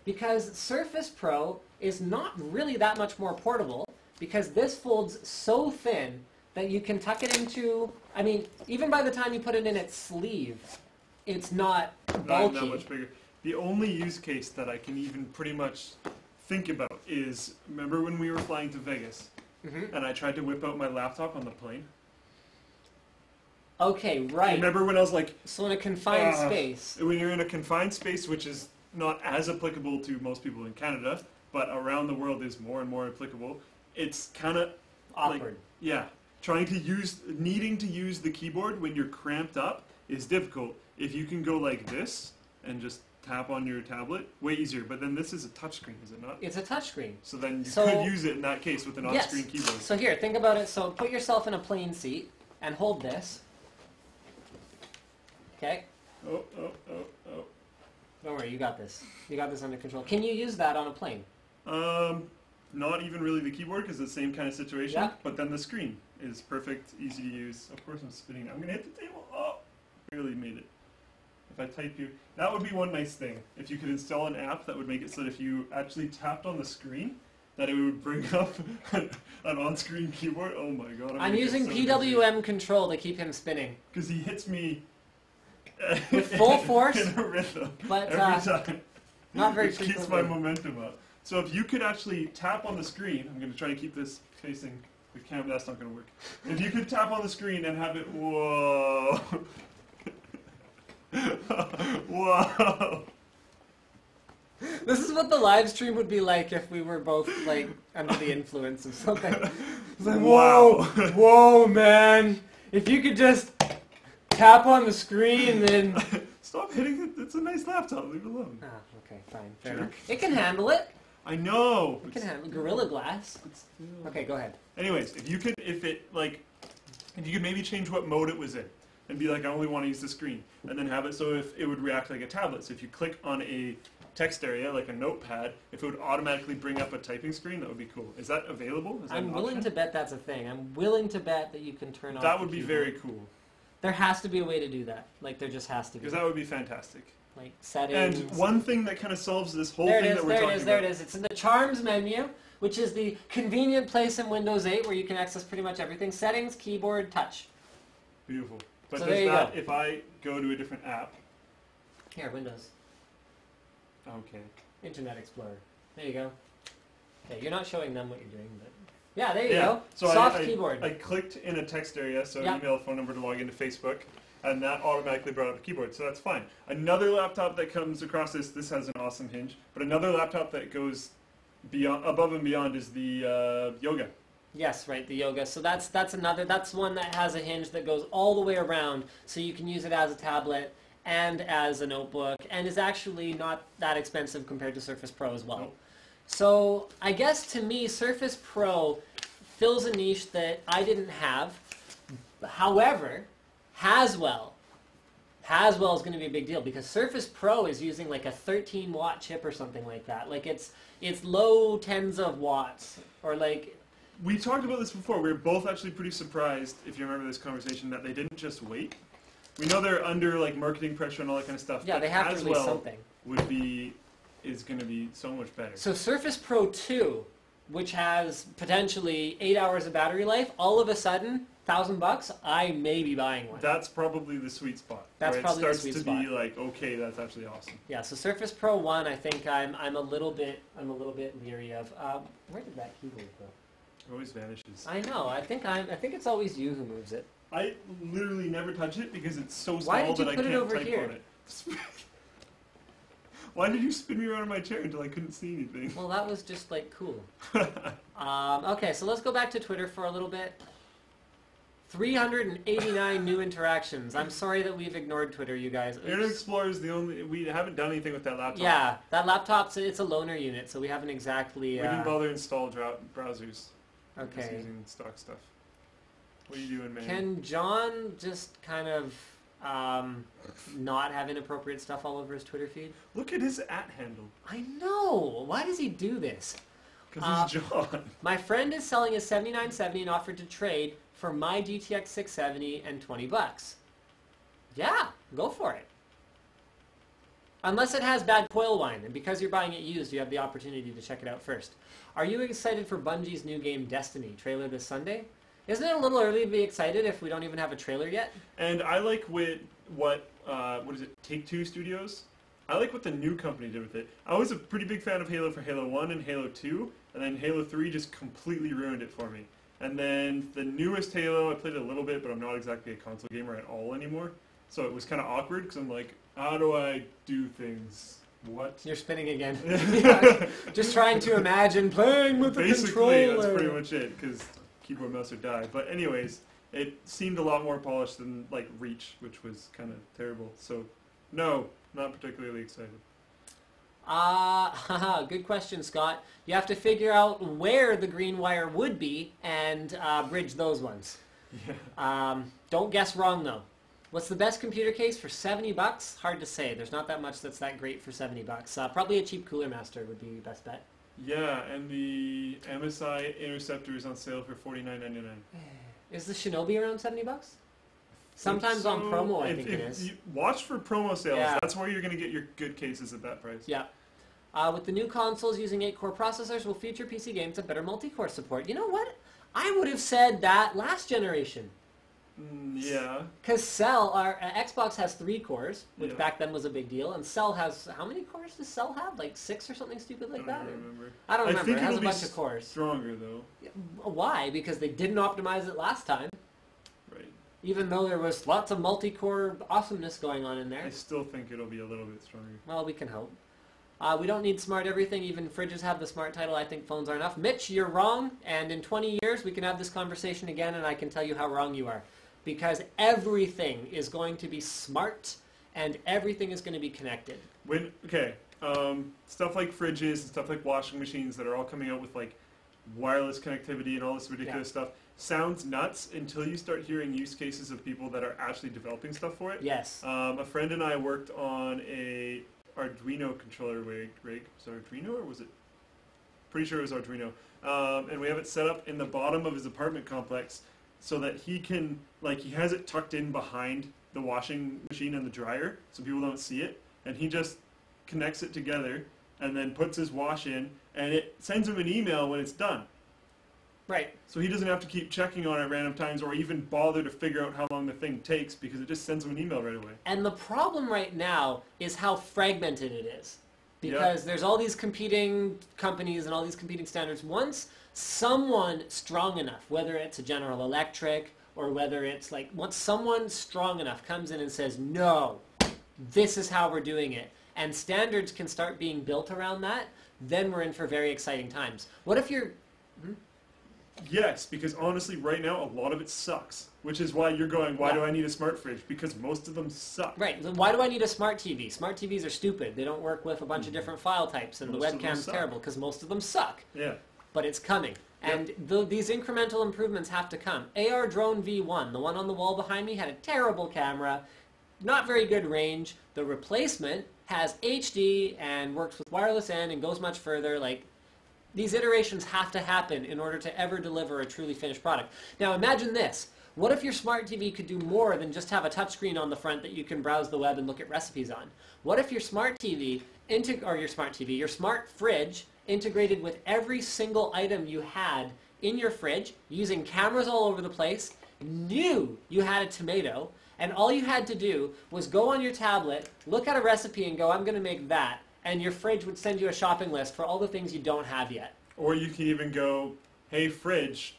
Because Surface Pro is not really that much more portable because this folds so thin that you can tuck it into, I mean, even by the time you put it in its sleeve, it's not bulky. Not that much bigger. The only use case that I can even pretty much think about is, remember when we were flying to Vegas? Mm-hmm. And I tried to whip out my laptop on the plane? Okay, right. Remember when I was like... So in a confined space. When you're in a confined space, which is not as applicable to most people in Canada, but around the world is more and more applicable, it's kind of... awkward. Like, yeah. Needing to use the keyboard when you're cramped up is difficult. If you can go like this and just tap on your tablet, way easier. But then this is a touchscreen, is it not? It's a touchscreen. So then you could use it in that case with an on-screen keyboard. So here, think about it. So put yourself in a plane seat and hold this. Okay? Oh. Don't worry, you got this. You got this under control. Can you use that on a plane? Not even really the keyboard because it's the same kind of situation. Yeah. But then the screen is perfect, easy to use. Of course I'm spinning. I'm going to hit the table. Oh, barely made it. If I type you, that would be one nice thing. If you could install an app that would make it so that if you actually tapped on the screen, that it would bring up an on-screen keyboard. Oh my god. I'm using PWM control to keep him spinning. Because he hits me with full force, in a rhythm but every time. not very Which frequently. keeps my momentum up. So if you could actually tap on the screen, I'm going to try to keep this facing the camera. That's not going to work. If you could tap on the screen and have it, whoa, whoa. This is what the live stream would be like if we were both like under the influence of something. It's like, whoa, man! If you could just tap on the screen, then stop hitting it. It's a nice laptop. Leave it alone. Ah, okay, fine, fair enough. It can handle it. I know. It can handle Gorilla Glass. Okay, go ahead. Anyways, if you could maybe change what mode it was in, and be like, I only want to use the screen, and then have it so if it would react like a tablet. So if you click on a text area, like a notepad, if it would automatically bring up a typing screen, that would be cool. Is that available? Is that I'm willing to bet that's a thing. I'm willing to bet that you can turn off that would the be keyboard. very cool. There has to be a way to do that. Like, there just has to be. Because that would be fantastic. Like, settings. And one thing that kind of solves this whole thing that we're talking about. There it is. It's in the Charms menu, which is the convenient place in Windows 8 where you can access pretty much everything. Settings, keyboard, touch. Beautiful. But so does there you that, go. if I go to a different app... Here, Windows. Okay. Internet Explorer. There you go. Okay, you're not showing them what you're doing, but... Yeah, there you go. So Soft keyboard. I clicked in a text area, so Yep. email, phone number to log into Facebook, and that automatically brought up a keyboard, so that's fine. Another laptop that comes across this has an awesome hinge, but another laptop that goes above and beyond is the Yoga. Yes, right, the Yoga. So that's one that has a hinge that goes all the way around, so you can use it as a tablet and as a notebook, and is actually not that expensive compared to Surface Pro as well. Nope. So I guess to me, Surface Pro fills a niche that I didn't have. However, Haswell is going to be a big deal because Surface Pro is using like a 13-watt chip or something like that. Like it's low tens of watts, or like... We talked about this before. We were both actually pretty surprised, if you remember this conversation, that they didn't just wait. We know they're under like marketing pressure and all that kind of stuff. Yeah, they have to release something. Is going to be so much better. So Surface Pro 2, which has potentially 8 hours of battery life, all of a sudden, $1,000, I may be buying one. That's probably the sweet spot. That's probably the sweet spot. It starts to be like, okay, that's actually awesome. Yeah, so Surface Pro 1, I think I'm a little bit leery of. Where did that keyboard go? It always vanishes. I know. I think it's always you who moves it. I literally never touch it because it's so Why small did you that I put it can't over type here? on it. Why did you spin me around in my chair until I couldn't see anything? Well, that was just like cool. Okay, so let's go back to Twitter for a little bit. 389 new interactions. I'm sorry that we've ignored Twitter, you guys. Oops. Internet Explorer is the only... We haven't done anything with that laptop. Yeah, that laptop's it's a loaner unit, so we haven't exactly... We didn't bother install browsers. Okay. Just using stock stuff. What are you doing, man? Can John just kind of not have inappropriate stuff all over his Twitter feed? Look at his @ handle. I know! Why does he do this? Because he's John. My friend is selling his 7970 and offered to trade for my GTX 670 and $20. Yeah, go for it. Unless it has bad coil wine, and because you're buying it used, you have the opportunity to check it out first. Are you excited for Bungie's new game Destiny? Trailer this Sunday? Isn't it a little early to be excited if we don't even have a trailer yet? And I like what is it, Take-Two Studios? I like what the new company did with it. I was a pretty big fan of Halo for Halo 1 and Halo 2, and then Halo 3 just completely ruined it for me. And then the newest Halo, I played it a little bit, but I'm not exactly a console gamer at all anymore. So it was kind of awkward, because I'm like, how do I do things? What? You're spinning again. Just trying to imagine playing with the controller. Basically, that's pretty much it, because keyboard, mouse, or die. But anyways, it seemed a lot more polished than, like, Reach, which was kind of terrible. So, no, not particularly excited. Good question, Scott. You have to figure out where the green wire would be and bridge those ones. Yeah. Don't guess wrong, though. What's the best computer case for $70? Hard to say. There's not that much that's that great for $70. Probably a cheap Cooler Master would be your best bet. Yeah, and the MSI Interceptor is on sale for $49.99. Is the Shinobi around $70? Sometimes on promo, I think it is. Watch for promo sales. Yeah. That's where you're going to get your good cases at that price. Yeah. With the new consoles using 8-core processors, will future PC games have better multi-core support? You know what? I would have said that last generation. Yeah. Because Xbox has 3 cores, which back then was a big deal, and Cell has, how many cores does Cell have? Like 6 or something stupid like that? I don't remember. It has a bunch of cores. Stronger though. Why? Because they didn't optimize it last time. Right. Even though there was lots of multi-core awesomeness going on in there. I still think it'll be a little bit stronger. Well, we can hope. We don't need smart everything. Even fridges have the smart title. I think phones are enough. Mitch, you're wrong, and in 20 years we can have this conversation again, and I can tell you how wrong you are. Because everything is going to be smart, and everything is going to be connected. Stuff like fridges and stuff like washing machines that are all coming out with like wireless connectivity and all this ridiculous stuff sounds nuts until you start hearing use cases of people that are actually developing stuff for it. Yes. A friend and I worked on a Arduino controller rig. Was it Arduino or was it? Pretty sure it was Arduino. And we have it set up in the bottom of his apartment complex so that he can, like, he has it tucked in behind the washing machine and the dryer so people don't see it. And he just connects it together and then puts his wash in and it sends him an email when it's done. Right. So he doesn't have to keep checking on it at random times or even bother to figure out how long the thing takes because it just sends him an email right away. And the problem right now is how fragmented it is. Because there's all these competing companies and all these competing standards. Once someone strong enough, whether it's a General Electric or whether it's like, once someone strong enough comes in and says, no, this is how we're doing it, and standards can start being built around that, then we're in for very exciting times. What if you're... Yes, because honestly, right now, a lot of it sucks. Which is why you're going, why do I need a smart fridge? Because most of them suck. Right. Why do I need a smart TV? Smart TVs are stupid. They don't work with a bunch of different file types, and the webcam's terrible because most of them suck. Yeah. But it's coming. And these incremental improvements have to come. AR Drone V1, the one on the wall behind me, had a terrible camera, not very good range. The replacement has HD and works with wireless N and goes much further. Like, these iterations have to happen in order to ever deliver a truly finished product. Now imagine this. What if your smart TV could do more than just have a touchscreen on the front that you can browse the web and look at recipes on? What if your smart TV, your smart fridge, integrated with every single item you had in your fridge, using cameras all over the place, knew you had a tomato, and all you had to do was go on your tablet, look at a recipe and go, I'm going to make that, and your fridge would send you a shopping list for all the things you don't have yet. Or you can even go, hey fridge,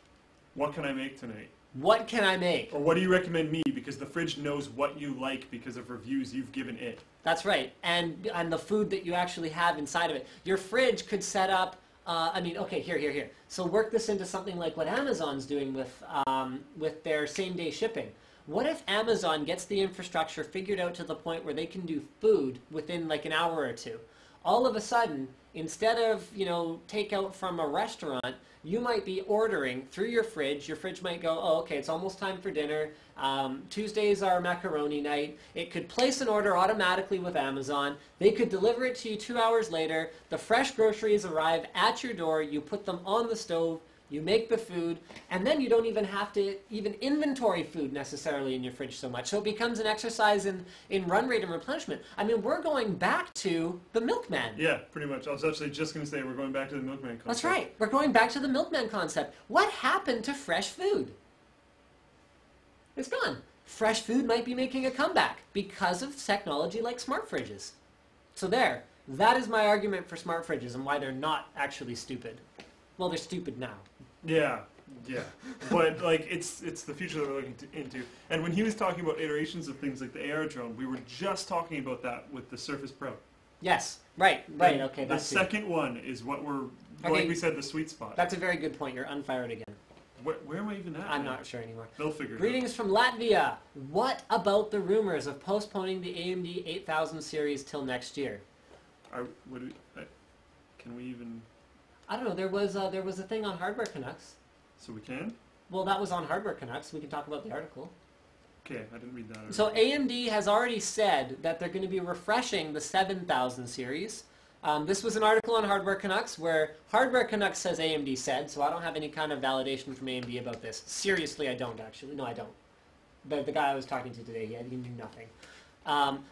what can I make tonight? What can I make? Or what do you recommend me? Because the fridge knows what you like because of reviews you've given it. That's right. And the food that you actually have inside of it. Your fridge could set up I mean, okay, here. So work this into something like what Amazon's doing with their same-day shipping. What if Amazon gets the infrastructure figured out to the point where they can do food within like an hour or two? All of a sudden, instead of, takeout from a restaurant, you might be ordering through your fridge. Your fridge might go, oh, okay, it's almost time for dinner. Tuesdays are macaroni night. It could place an order automatically with Amazon. They could deliver it to you 2 hours later. The fresh groceries arrive at your door. You put them on the stove. You make the food, and then you don't even have to even inventory food necessarily in your fridge so much. So it becomes an exercise in run rate and replenishment. I mean, we're going back to the milkman. Yeah, pretty much. I was actually just going to say we're going back to the milkman concept. That's right. We're going back to the milkman concept. What happened to fresh food? It's gone. Fresh food might be making a comeback because of technology like smart fridges. So there. That is my argument for smart fridges and why they're not actually stupid. Well, they're stupid now. Yeah. But like it's the future that we're looking into. And when he was talking about iterations of things like the AR drone, we were just talking about that with the Surface Pro. Yes. Right. Okay. The second one is what we're like we said, the sweet spot. That's a very good point. You're unfired again. Where am I even at? I'm not sure anymore. They'll figure it out. Greetings from Latvia. What about the rumors of postponing the AMD 8000 series till next year? Can we even? I don't know. There was a thing on Hardware Canucks. So we can? Well, that was on Hardware Canucks. We can talk about the article. Okay, I didn't read that. So AMD has already said that they're going to be refreshing the 7000 series. This was an article on Hardware Canucks where Hardware Canucks says AMD said, so I don't have any kind of validation from AMD about this. Seriously, I don't actually. No, I don't. The guy I was talking to today, he knew nothing.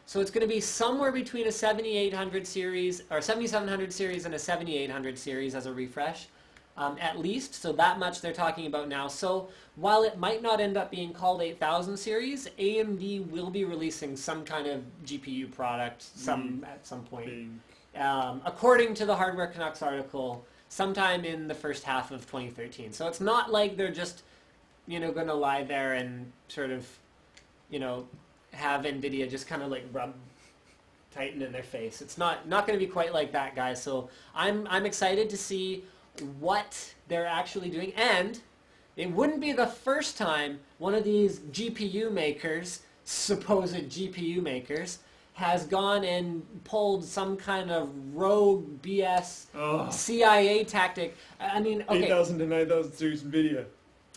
So it's going to be somewhere between a 7800 series, or 7700 series and a 7800 series as a refresh, at least. So that much they're talking about now. So while it might not end up being called 8000 series, AMD will be releasing some kind of GPU product at some point. According to the Hardware Canucks article, sometime in the first half of 2013. So it's not like they're just, going to lie there and sort of, have NVIDIA just kind of like tighten in their face. It's not going to be quite like that, guys. So I'm excited to see what they're actually doing, and it wouldn't be the first time one of these GPU makers, supposed GPU makers, has gone and pulled some kind of rogue BS CIA tactic. I mean, okay. 8000 to 9000 series NVIDIA.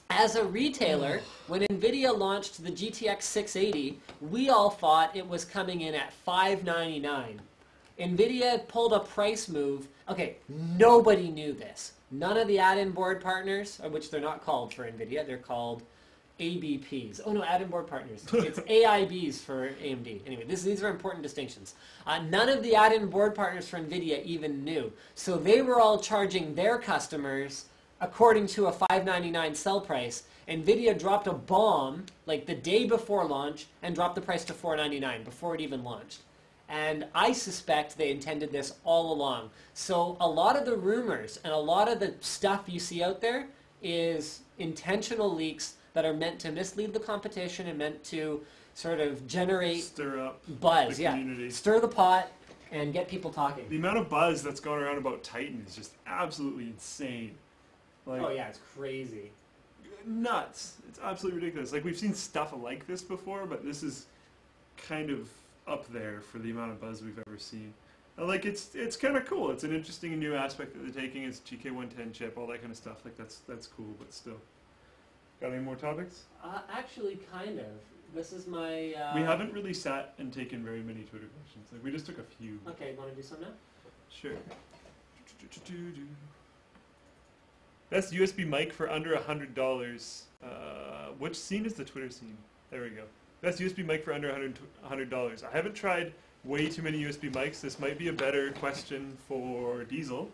As a retailer, when NVIDIA launched the GTX 680, we all thought it was coming in at $599. NVIDIA pulled a price move. Okay, nobody knew this. None of the add-in board partners, which they're not called for NVIDIA, they're called ABPs. Oh no, add-in board partners. It's AIBs for AMD. Anyway, these are important distinctions. None of the add-in board partners for NVIDIA even knew. So they were all charging their customers according to a $599 sell price. NVIDIA dropped a bomb like the day before launch and dropped the price to $499 before it even launched. And I suspect they intended this all along. So a lot of the rumors and a lot of the stuff you see out there is intentional leaks that are meant to mislead the competition and meant to sort of stir up buzz, the community. Stir the pot and get people talking. The amount of buzz that's gone around about Titan is just absolutely insane. Like, oh yeah, it's crazy. Nuts. It's absolutely ridiculous. Like, we've seen stuff like this before, but this is kind of up there for the amount of buzz we've ever seen. And, like, it's kind of cool. It's an interesting new aspect that they're taking. It's GK110 chip, all that kind of stuff. Like, that's cool, but still. Got any more topics? Actually, kind of. This is my... We haven't really sat and taken very many Twitter questions. Like, we just took a few. Okay, want to do some now? Sure. Best USB mic for under $100. Which scene is the Twitter scene? There we go. Best USB mic for under $100. I haven't tried way too many USB mics. This might be a better question for Diesel,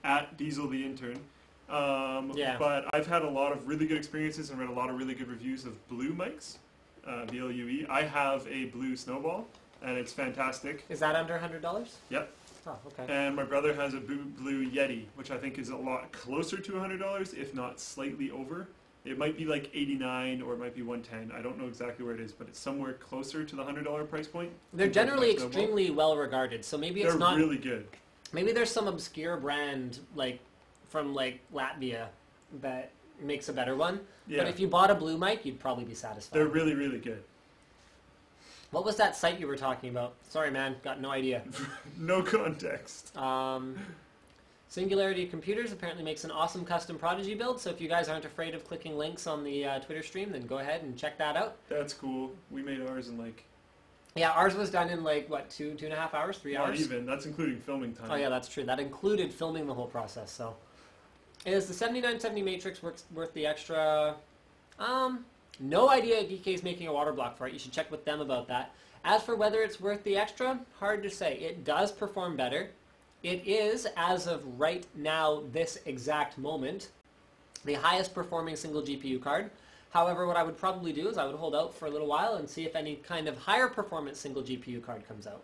at Diesel the intern. But I've had a lot of really good experiences and read a lot of really good reviews of Blue mics, BLUE. I have a Blue Snowball, and it's fantastic. Is that under $100? Yep. Oh, okay. And my brother has a Blue Yeti, which I think is a lot closer to $100, if not slightly over. It might be like $89 or it might be $110. I don't know exactly where it is, but it's somewhere closer to the $100 price point. They're generally extremely well regarded, so maybe it's not. They're really good. Maybe there's some obscure brand like from like Latvia that makes a better one. Yeah. But if you bought a blue mic, you'd probably be satisfied. They're really, really good. What was that site you were talking about? Sorry, man, got no idea. No context. Singularity Computers apparently makes an awesome custom Prodigy build, so if you guys aren't afraid of clicking links on the Twitter stream, then go ahead and check that out. That's cool. We made ours in like... Yeah, ours was done in like, what, 2.5 hours, 3 hours? Not even. That's including filming time. Oh yeah, that's true. That included filming the whole process, so... Is the 7970 Matrix worth the extra... No idea if DK's making a water block for it. You should check with them about that. As for whether it's worth the extra, hard to say. It does perform better. It is, as of right now, this exact moment, the highest performing single GPU card. However, what I would probably do is I would hold out for a little while and see if any kind of higher performance single GPU card comes out.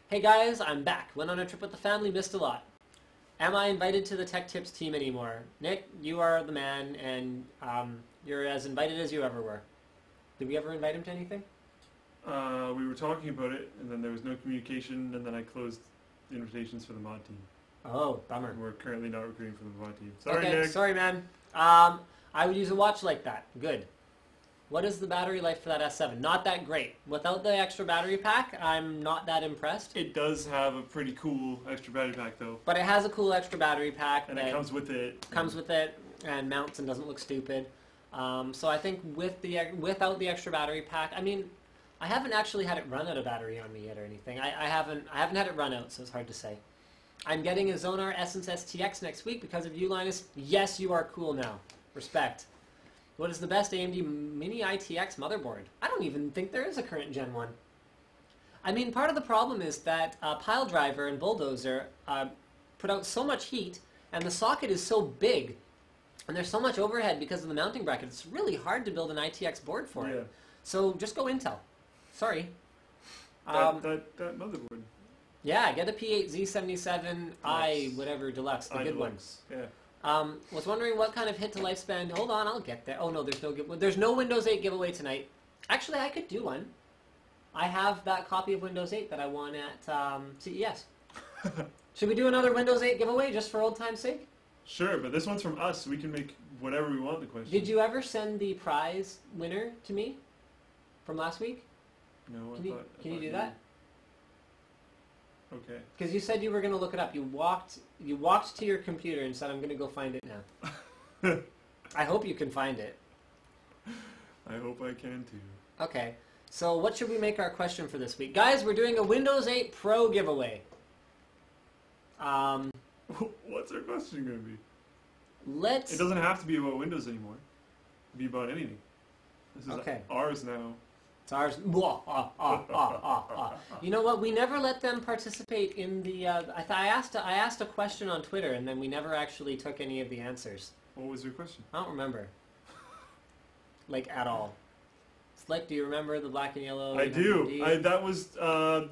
Hey guys, I'm back. Went on a trip with the family, missed a lot. Am I invited to the Tech Tips team anymore? Nick, you are the man, and you're as invited as you ever were. Did we ever invite him to anything? We were talking about it, and then there was no communication, and then I closed the invitations for the mod team. Oh, bummer. We're currently not recruiting for the mod team. Sorry, okay, Nick. sorry, man. I would use a watch like that. Good. What is the battery life for that S7? Not that great. Without the extra battery pack, I'm not that impressed. It does have a pretty cool extra battery pack, though. But it has a cool extra battery pack. And it comes with it. Comes with it and mounts and doesn't look stupid. So I think without the extra battery pack, I mean, I haven't actually had it run out of battery on me yet or anything. I haven't had it run out, so it's hard to say. I'm getting a Zonar Essence STX next week because of you, Linus. Yes, you are cool now. Respect. What is the best AMD Mini ITX motherboard? I don't even think there is a current Gen 1. I mean, part of the problem is that Piledriver and Bulldozer put out so much heat, and the socket is so big, and there's so much overhead because of the mounting bracket. It's really hard to build an ITX board for it. So just go Intel. Sorry. That motherboard. Yeah, get a P8 Z77i whatever deluxe, the good ones. Yeah. Was wondering what kind of hit to lifespan. Hold on, I'll get there. Oh no, there's no Windows 8 giveaway tonight. Actually, I could do one. I have that copy of Windows 8 that I won at CES. Should we do another Windows 8 giveaway just for old time's sake? Sure, but this one's from us. We can make whatever we want the question. Did you ever send the prize winner to me from last week? No, Can you do that? Okay. Because you said you were going to look it up. You walked to your computer and said, I'm going to go find it now. I hope you can find it. I hope I can too. Okay. So what should we make our question for this week? Guys, we're doing a Windows 8 Pro giveaway. What's our question going to be? Let's... It doesn't have to be about Windows anymore. It can be about anything. This is ours now. It's ours. You know what? We never let them participate in the... I asked a question on Twitter, and then we never actually took any of the answers. What was your question? I don't remember. Like, at all. Slick, do you remember the black and yellow? I do. That was...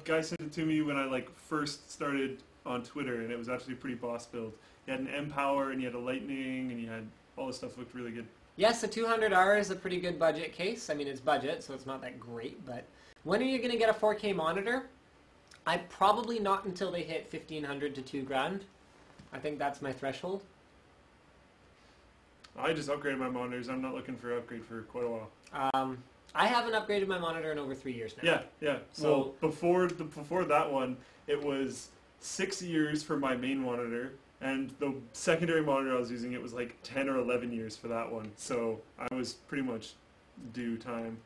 guy sent it to me when I first started on Twitter, and it was actually a pretty boss build. You had an M-Power, and you had a Lightning, and you had... All this stuff looked really good. Yes, the 200R is a pretty good budget case. I mean, it's budget, so it's not that great, but when are you going to get a 4K monitor? Probably not until they hit $1,500 to $2,000. I think that's my threshold. I just upgraded my monitors. I'm not looking for an upgrade for quite a while. I haven't upgraded my monitor in over 3 years now. Yeah. So before that one, it was 6 years for my main monitor. And the secondary monitor I was using, it was like 10 or 11 years for that one. So I was pretty much due time.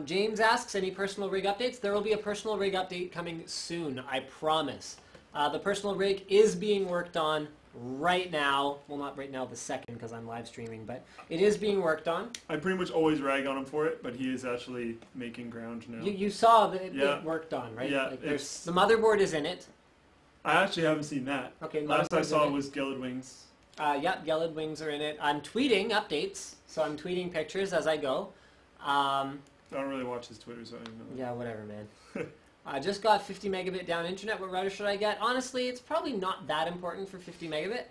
James asks, any personal rig updates? There will be a personal rig update coming soon, I promise. The personal rig is being worked on right now. Well, not right now, the second, because I'm live streaming, but it is being worked on. I pretty much always rag on him for it, but he is actually making ground now. You saw that it worked on, right? Yeah. There's the motherboard is in it. I actually haven't seen that. Okay, last I saw was Gelid Wings. Yep, Gelid Wings are in it. I'm tweeting updates, so I'm tweeting pictures as I go. I don't really watch his Twitter, so I don't know. Yeah, whatever, man. I just got 50 megabit down internet. What router should I get? Honestly, it's probably not that important for 50 megabit.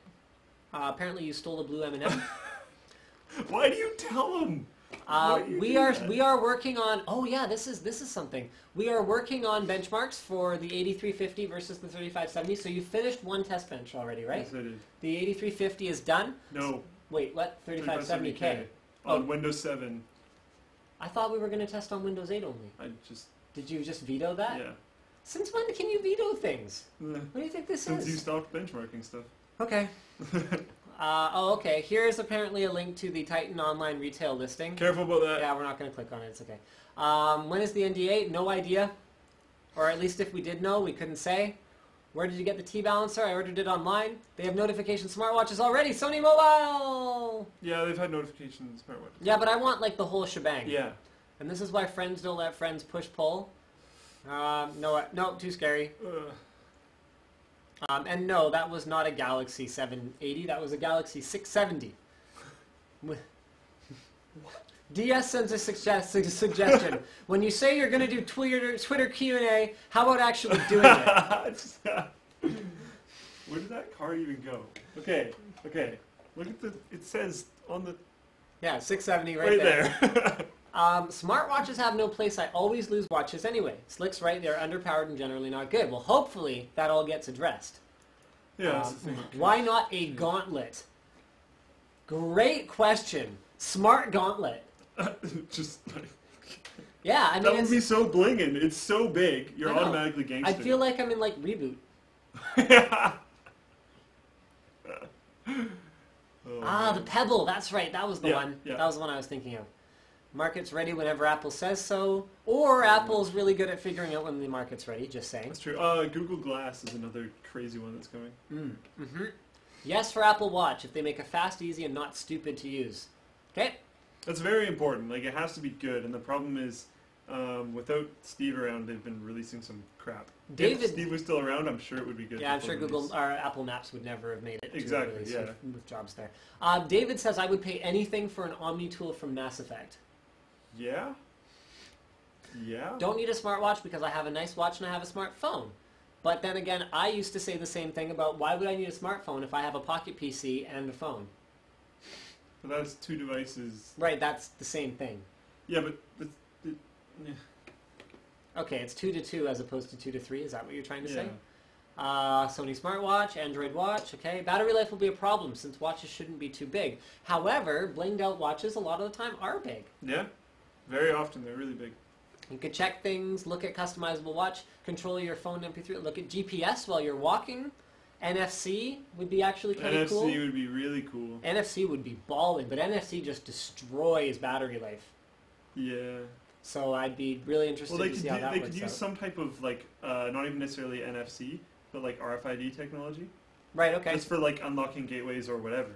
Apparently you stole a blue M&M. Why do you tell him? We are working on. Oh yeah, this is something. We are working on benchmarks for the 8350 versus the 3570. So you finished one test bench already, right? Yes, I did. The 8350 is done. No. Wait, what? 3570K. On Windows 7. I thought we were going to test on Windows 8 only. Did you just veto that? Yeah. Since when can you veto things? What do you think this Since is? you stopped benchmarking stuff. Okay. Okay. Here's apparently a link to the Titan online retail listing. Careful about that. Yeah, we're not going to click on it. It's okay. When is the NDA? No idea. Or at least if we did know, we couldn't say. Where did you get the T-Balancer? I ordered it online. They have notification smartwatches already. Sony Mobile! Yeah, they've had notifications smartwatches. Yeah, but I want like the whole shebang. Yeah. And this is why friends don't let friends push-pull. No, too scary. And no, that was not a Galaxy 780. That was a Galaxy 670. DS sends a suggestion. When you say you're going to do Twitter Q&A, how about actually doing it? Where did that car even go? Okay. Look at it says on the... Yeah, 670 right there. Smartwatches have no place. I always lose watches anyway. Slick's right, they're underpowered and generally not good. Well, hopefully that all gets addressed. Yeah, that's the thing. Why not a gauntlet? Great question. Smart gauntlet. Just like... Yeah, I mean... That would be so blingin'. It's so big. You're automatically gangster. I feel like I'm in, like, Reboot. The Pebble. That's right. That was the one. Yeah. That was the one I was thinking of. Market's ready whenever Apple says so. Or Apple's really good at figuring out when the market's ready, just saying. That's true. Google Glass is another crazy one that's coming. Yes for Apple Watch if they make it fast, easy, and not stupid to use. Okay? That's very important. Like, it has to be good. And the problem is, without Steve around, they've been releasing some crap. If Steve was still around, I'm sure it would be good. Yeah, I'm sure Google or Apple Maps would never have made it. Exactly, to yeah. with Jobs there. David says, I would pay anything for an Omni tool from Mass Effect. Yeah? Yeah? Don't need a smartwatch because I have a nice watch and I have a smartphone. But then again, I used to say the same thing about why would I need a smartphone if I have a pocket PC and a phone? But that's two devices. Right, that's the same thing. Yeah, but... yeah. Okay, it's 2 to 2 as opposed to 2 to 3. Is that what you're trying to say? Sony smartwatch, Android watch. Okay, battery life will be a problem since watches shouldn't be too big. However, blinged out watches a lot of the time are big. Yeah, very often they're really big. You could check things, look at customizable watch, control your phone MP3, look at GPS while you're walking. NFC would be actually kind of cool. NFC would be really cool. NFC would be balling, but NFC just destroys battery life. Yeah. So I'd be really interested to see how that works out. They could use some type of, like, not even necessarily NFC, but like RFID technology. Right, okay. Just for like unlocking gateways or whatever.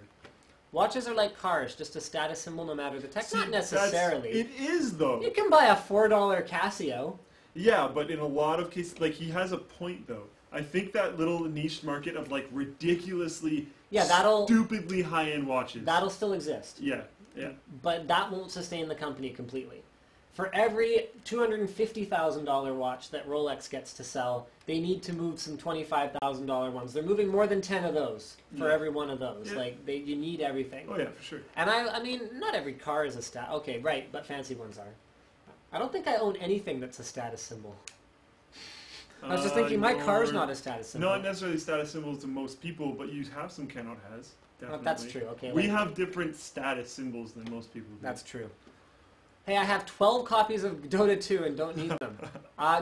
Watches are like cars, just a status symbol no matter the tech. Not necessarily. It is, though. You can buy a $4 Casio. Yeah, but in a lot of cases, like, he has a point, though. I think that little niche market of, like, ridiculously, stupidly high-end watches. That'll still exist. Yeah. But that won't sustain the company completely. For every $250,000 watch that Rolex gets to sell, they need to move some $25,000 ones. They're moving more than 10 of those for every one of those. Yeah. Like, you need everything. Oh, yeah, for sure. And I mean, not every car is a Okay, right, but fancy ones are. I don't think I own anything that's a status symbol. I was just thinking, my car's not a status symbol. Not necessarily status symbols to most people, but you have some cannot has. Definitely. Oh, that's true. Okay. We have different status symbols than most people do. That's true. Hey, I have 12 copies of Dota 2 and don't need them.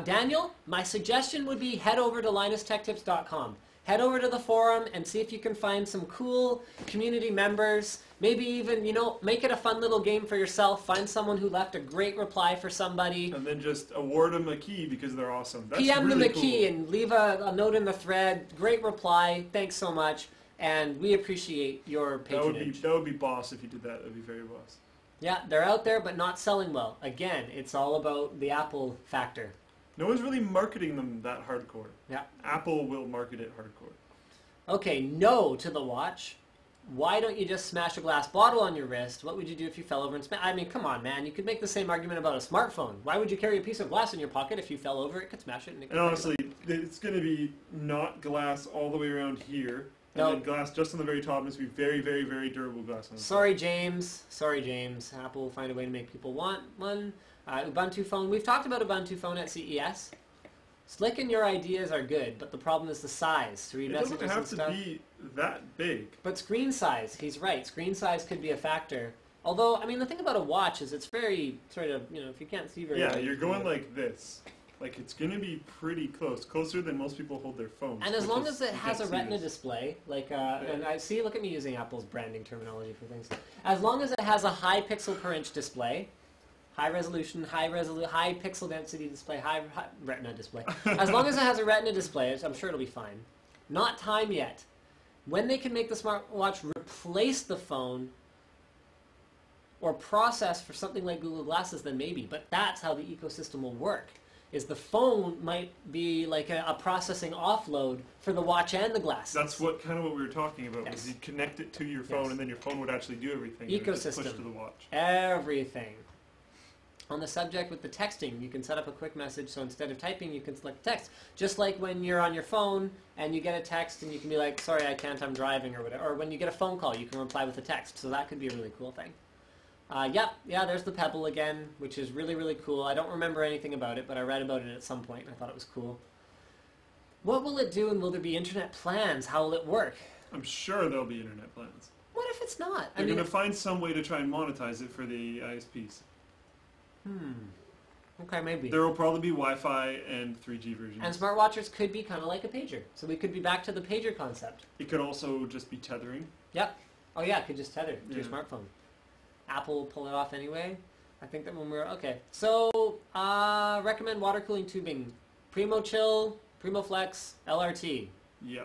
Daniel, my suggestion would be head over to linustechtips.com. Head over to the forum and see if you can find some cool community members. Maybe even, make it a fun little game for yourself. Find someone who left a great reply for somebody. And then just award them a key because they're awesome. That's PM really them a key and leave a note in the thread. Great reply. Thanks so much. And we appreciate your patronage. That would be boss if you did that. That would be very boss. Yeah, they're out there but not selling well. Again, it's all about the Apple factor. No one's really marketing them that hardcore. Yeah. Apple will market it hardcore. Okay, no to the watch. Why don't you just smash a glass bottle on your wrist? What would you do if you fell over and smash? I mean, come on, man. You could make the same argument about a smartphone. Why would you carry a piece of glass in your pocket? If you fell over, it could smash it. And honestly, it's going to be not glass all the way around here. And No. then glass just on the very top. It's be very, very, very durable glass on the Sorry, James. Sorry, James. Apple will find a way to make people want one. Ubuntu phone. We've talked about Ubuntu phone at CES. Slick and your ideas are good, but the problem is the size to read It messages doesn't have and to stuff. be that big. But screen size, he's right. Screen size could be a factor. Although, I mean, the thing about a watch is it's very sort of, you know, if you can't see very Yeah, well, you're you going can- like this. Like, it's going to be pretty close. Closer than most people hold their phones. And as which long is- as it has a gets retina used. display, like, and I see, look at me using Apple's branding terminology for things. As long as it has a high pixel per inch display, high resolution, high pixel density display, high retina display. As long as it has a retina display, I'm sure it'll be fine. Not time yet. When they can make the smartwatch replace the phone or process for something like Google Glasses, then maybe. But that's how the ecosystem will work. Is the phone might be like a processing offload for the watch and the glasses. That's what kind of what we were talking about. Yes. Was you connect it to your phone, Yes. and then your phone would actually do everything. It would just push Ecosystem. to the watch. Everything. On the subject with the texting, you can set up a quick message, so instead of typing, you can select text. Just like when you're on your phone and you get a text and you can be like, sorry, I can't, I'm driving, or whatever. Or when you get a phone call, you can reply with a text. So that could be a really cool thing. Yeah, there's the Pebble again, which is really, really cool. I don't remember anything about it, but I read about it at some point and I thought it was cool. What will it do, and will there be internet plans? How will it work? I'm sure there'll be internet plans. What if it's not? They're going to find some way to try and monetize it for the ISPs. Okay, maybe. There will probably be Wi-Fi and 3G versions. And smartwatches could be kind of like a pager. So we could be back to the pager concept. It could also just be tethering. Yep. Oh yeah, it could just tether to your Yeah. smartphone. Apple will pull it off anyway. I think that when we're... Okay. So, recommend water cooling tubing. Primo Chill, Primo Flex, LRT. Yeah.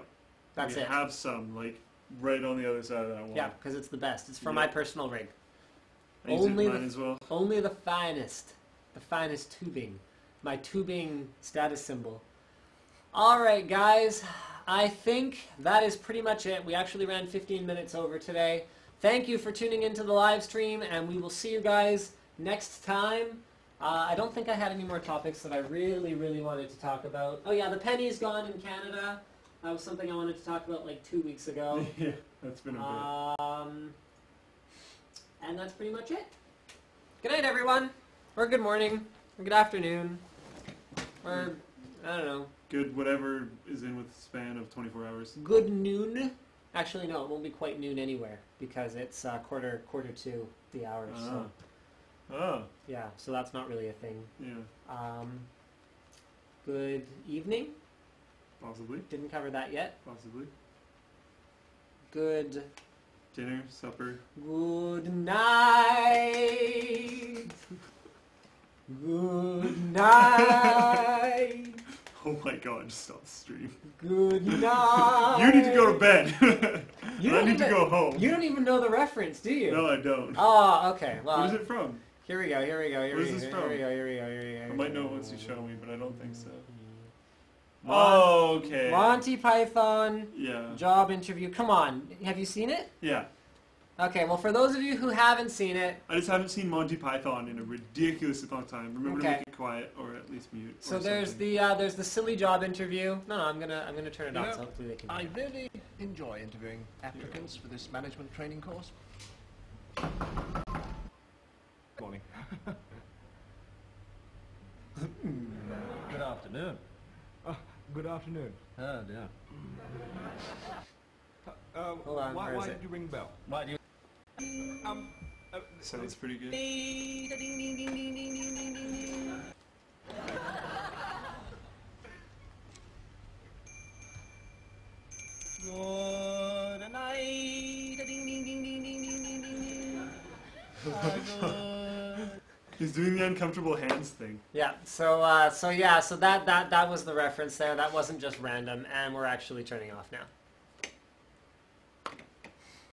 That's we it. have some, like, right on the other side of that wall. Yeah, because it's the best. It's for Yeah. my personal rig. I use it in Only mine the- as well. Only the finest tubing. My tubing status symbol. Alright guys, I think that is pretty much it. We actually ran 15 minutes over today. Thank you for tuning into the live stream, and we will see you guys next time. I don't think I had any more topics that I really, really wanted to talk about. Oh yeah, the penny's gone in Canada. That was something I wanted to talk about like 2 weeks ago. Yeah, that's been a bit. And that's pretty much it. Good night, everyone. Or good morning. Or good afternoon. Or, I don't know. Good whatever is in with the span of 24 hours. Good noon. Actually, no, it won't be quite noon anywhere because it's quarter to the hour. So, Oh, yeah, so that's not really a thing. yeah. Good evening. Possibly. Didn't cover that yet. Possibly. Good. Dinner, supper. Good night. Good night. Oh my god, just stop the stream. Good night. You need to go to bed. You I don't need to even- go home. You don't even know the reference, do you? No, I don't. Oh, okay. Well, What is it from? Here we go. Where's this Here from? we go. Here we go. I might know once you show me, but I don't think so. Mon- Oh, okay. Monty Python Yeah. job interview. Come on. Have you seen it? Yeah. Okay, well, for those of you who haven't seen it, I just haven't seen Monty Python in a ridiculously long time. Remember Okay. to make it quiet or at least mute. so or there's something. the silly job interview. No, I'm gonna turn it You on know, so hopefully they can. I hear. really enjoy interviewing applicants for this management training course. Morning. Good afternoon. Good afternoon. Oh dear. Hold on, where is Why it? did you ring the bell? Why do you? Sounds pretty good. Good night. Ding ding ding ding ding ding ding ding ding. Good. He's doing the uncomfortable hands thing. Yeah. So that was the reference there. That wasn't just random, and we're actually turning off now.